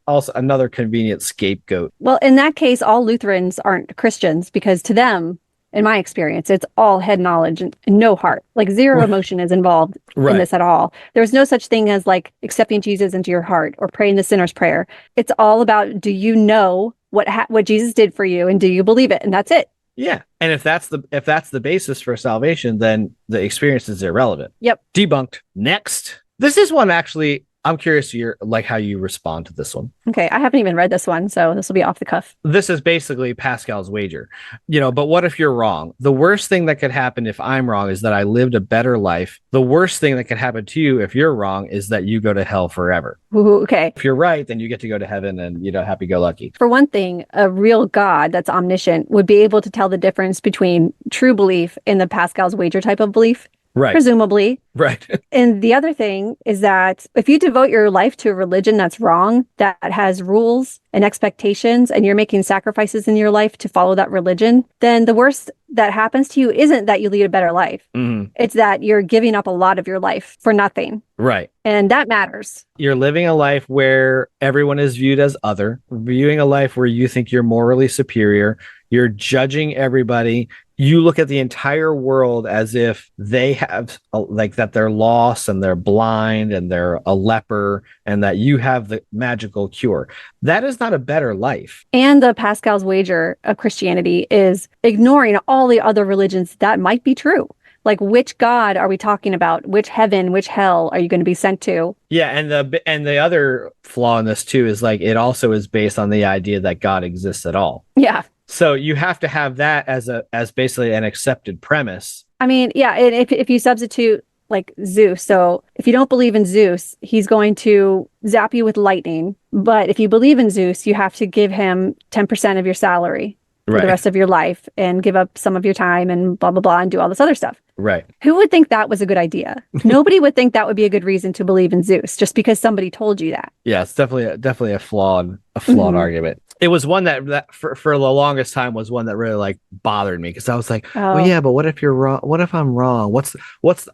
also another convenient scapegoat. Well, in that case, all Lutherans aren't Christians because to them, in my experience, it's all head knowledge and no heart. Like zero emotion is involved in this at all. There's no such thing as like accepting Jesus into your heart or praying the sinner's prayer. It's all about, do you know what Jesus did for you and do you believe it? And that's it. Yeah. And if that's the basis for salvation, then the experience is irrelevant. Yep. Debunked. Next. This is one actually, I'm curious to hear like how you respond to this one. Okay, I haven't even read this one, so this will be off the cuff. This is basically Pascal's wager. But what if you're wrong? The worst thing that could happen if I'm wrong is that I lived a better life. The worst thing that could happen to you if you're wrong is that you go to hell forever. Ooh, okay. If you're right, then you get to go to heaven and, happy-go-lucky. For one thing, a real God that's omniscient would be able to tell the difference between true belief and the Pascal's wager type of belief. Right. Presumably. Right. And the other thing is that if you devote your life to a religion that's wrong, that has rules and expectations, and you're making sacrifices in your life to follow that religion, then the worst that happens to you isn't that you lead a better life. Mm-hmm. It's that you're giving up a lot of your life for nothing. Right. And that matters. You're living a life where everyone is viewed as other, viewing a life where you think you're morally superior. You're judging everybody. You look at the entire world as if they have like that they're lost and they're blind and they're a leper and that you have the magical cure. That is not a better life. And the Pascal's wager of Christianity is ignoring all the other religions that might be true. Like, which God are we talking about? Which heaven, which hell are you going to be sent to? Yeah, and the other flaw in this too is like it also is based on the idea that God exists at all. Yeah. So you have to have that as basically an accepted premise. I mean, yeah, if you substitute like Zeus. So if you don't believe in Zeus, he's going to zap you with lightning. But if you believe in Zeus, you have to give him 10% of your salary for the rest of your life and give up some of your time and blah, blah, blah, and do all this other stuff. Right. Who would think that was a good idea? Nobody would think that would be a good reason to believe in Zeus just because somebody told you that. Yeah, it's definitely a flawed argument. It was one that for the longest time was one that really like bothered me because I was like, well, yeah, but what if you're wrong? What if I'm wrong?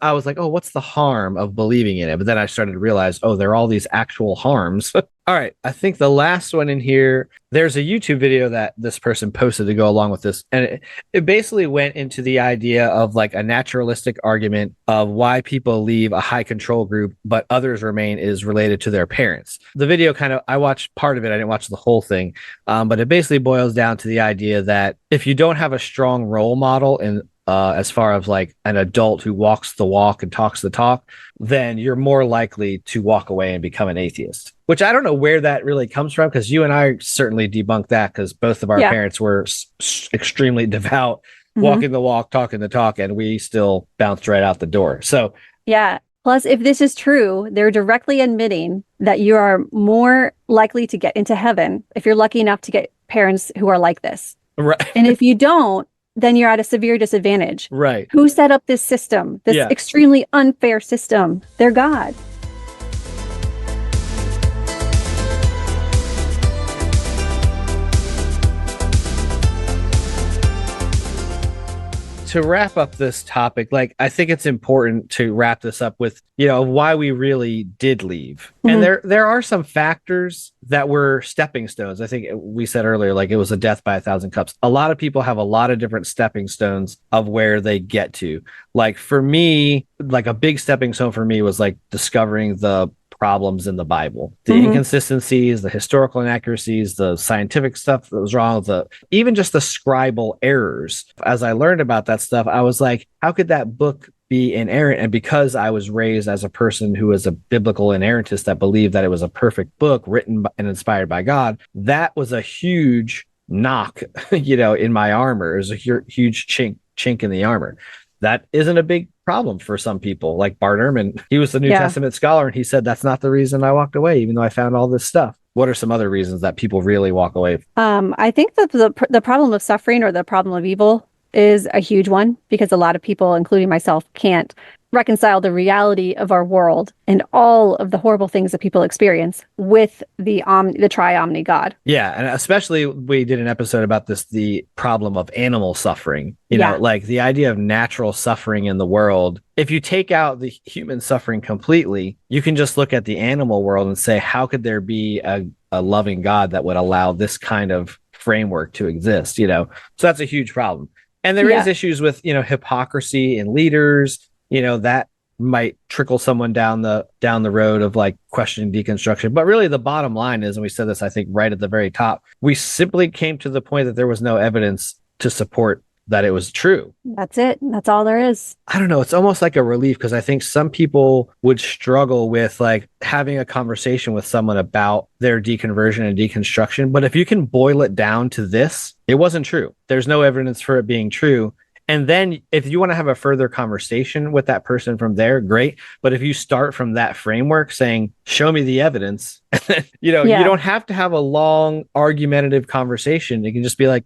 I was like, oh, what's the harm of believing in it? But then I started to realize, oh, there are all these actual harms. All right. I think the last one in here, there's a YouTube video that this person posted to go along with this. And it basically went into the idea of like a naturalistic argument of why people leave a high control group, but others remain is related to their parents. The video I watched part of it. I didn't watch the whole thing. But it basically boils down to the idea that if you don't have a strong role model in as far as like an adult who walks the walk and talks the talk, then you're more likely to walk away and become an atheist, which I don't know where that really comes from, because you and I certainly debunk that because both of our parents were extremely devout, walking the walk, talking the talk, and we still bounced right out the door. So, yeah. Plus, if this is true, they're directly admitting that you are more likely to get into heaven if you're lucky enough to get parents who are like this. Right. And if you don't, then you're at a severe disadvantage. Right. Who set up this system, this extremely unfair system? They're God. To wrap up this topic, like I think it's important to wrap this up with, why we really did leave. And there are some factors that were stepping stones. I think we said earlier, like it was a death by 1,000 cups. A lot of people have a lot of different stepping stones of where they get to. Like for me, like a big stepping stone for me was like discovering the problems in the Bible, the inconsistencies, the historical inaccuracies, the scientific stuff that was wrong, even just the scribal errors. As I learned about that stuff, I was like, how could that book be inerrant? And because I was raised as a person who was a biblical inerrantist that believed that it was a perfect book written and inspired by God, that was a huge knock, in my armor. It was a huge chink in the armor. That isn't a big problem for some people. Like Bart Ehrman, he was the New Testament scholar, and he said that's not the reason I walked away, even though I found all this stuff. What are some other reasons that people really walk away? I think that the problem of suffering or the problem of evil is a huge one, because a lot of people, including myself, can't reconcile the reality of our world and all of the horrible things that people experience with the tri-omni God. Yeah, and especially we did an episode about this, the problem of animal suffering, like the idea of natural suffering in the world. If you take out the human suffering completely, you can just look at the animal world and say, how could there be a loving God that would allow this kind of framework to exist? So that's a huge problem. And there is issues with, hypocrisy in leaders, that might trickle someone down the road of like questioning deconstruction. But really the bottom line is, and we said this, I think, right at the very top, we simply came to the point that there was no evidence to support that it was true. That's it. That's all there is. I don't know. It's almost like a relief, because I think some people would struggle with like having a conversation with someone about their deconversion and deconstruction. But if you can boil it down to this, it wasn't true. There's no evidence for it being true. And then if you want to have a further conversation with that person from there, great. But if you start from that framework saying, show me the evidence, you don't have to have a long argumentative conversation. You can just be like,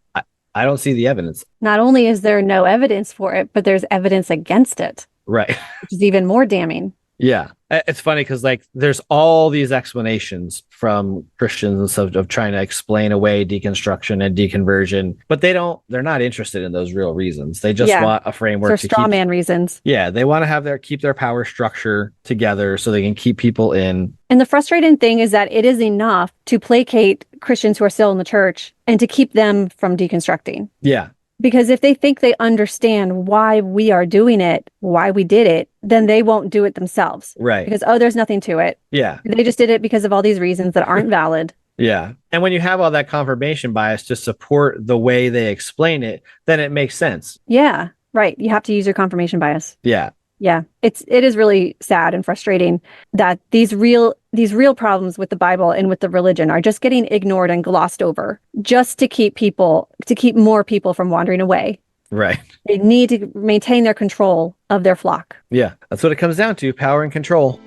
I don't see the evidence. Not only is there no evidence for it, but there's evidence against it. Right. Which is even more damning. Yeah. It's funny because like there's all these explanations from Christians and stuff of trying to explain away deconstruction and deconversion, but they're not interested in those real reasons. They just want a framework for straw man reasons. Yeah. They want to keep their power structure together so they can keep people in. And the frustrating thing is that it is enough to placate Christians who are still in the church and to keep them from deconstructing. Yeah. Because if they think they understand why we are doing it, why we did it, then they won't do it themselves. Right. Because, there's nothing to it. Yeah. They just did it because of all these reasons that aren't valid. Yeah. And when you have all that confirmation bias to support the way they explain it, then it makes sense. Yeah. Right. You have to use your confirmation bias. Yeah. Yeah. It is really sad and frustrating that these real problems with the Bible and with the religion are just getting ignored and glossed over just to keep more people from wandering away. Right. They need to maintain their control of their flock. Yeah, that's what it comes down to, power and control.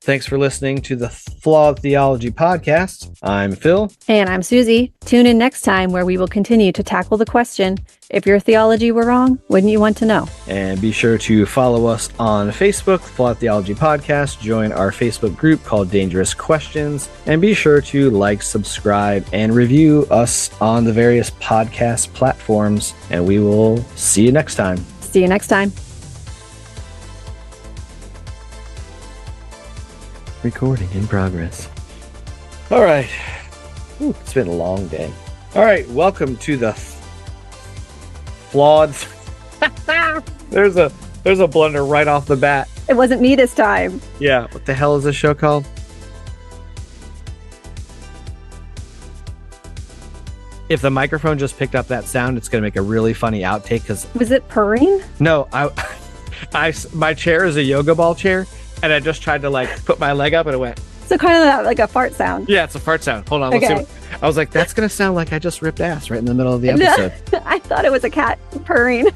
Thanks for listening to the Flawed Theology podcast. I'm Phil. And I'm Suzie. Tune in next time where we will continue to tackle the question, if your theology were wrong, wouldn't you want to know? And be sure to follow us on Facebook, Flawed Theology Podcast. Join our Facebook group called Dangerous Questions. And be sure to like, subscribe, and review us on the various podcast platforms. And we will see you next time. See you next time. Recording in progress. All right. Ooh, it's been a long day. All right. Welcome to the Flawed. There's a blunder right off the bat. It wasn't me this time. Yeah. What the hell is this show called? If the microphone just picked up that sound, it's going to make a really funny outtake. Because Was it purring? no, my chair is a yoga ball chair. And I just tried to put my leg up and it went. So kind of like a fart sound. Yeah, it's a fart sound. Hold on. Okay. Let's see. I was like, that's going to sound like I just ripped ass right in the middle of the episode. I thought it was a cat purring.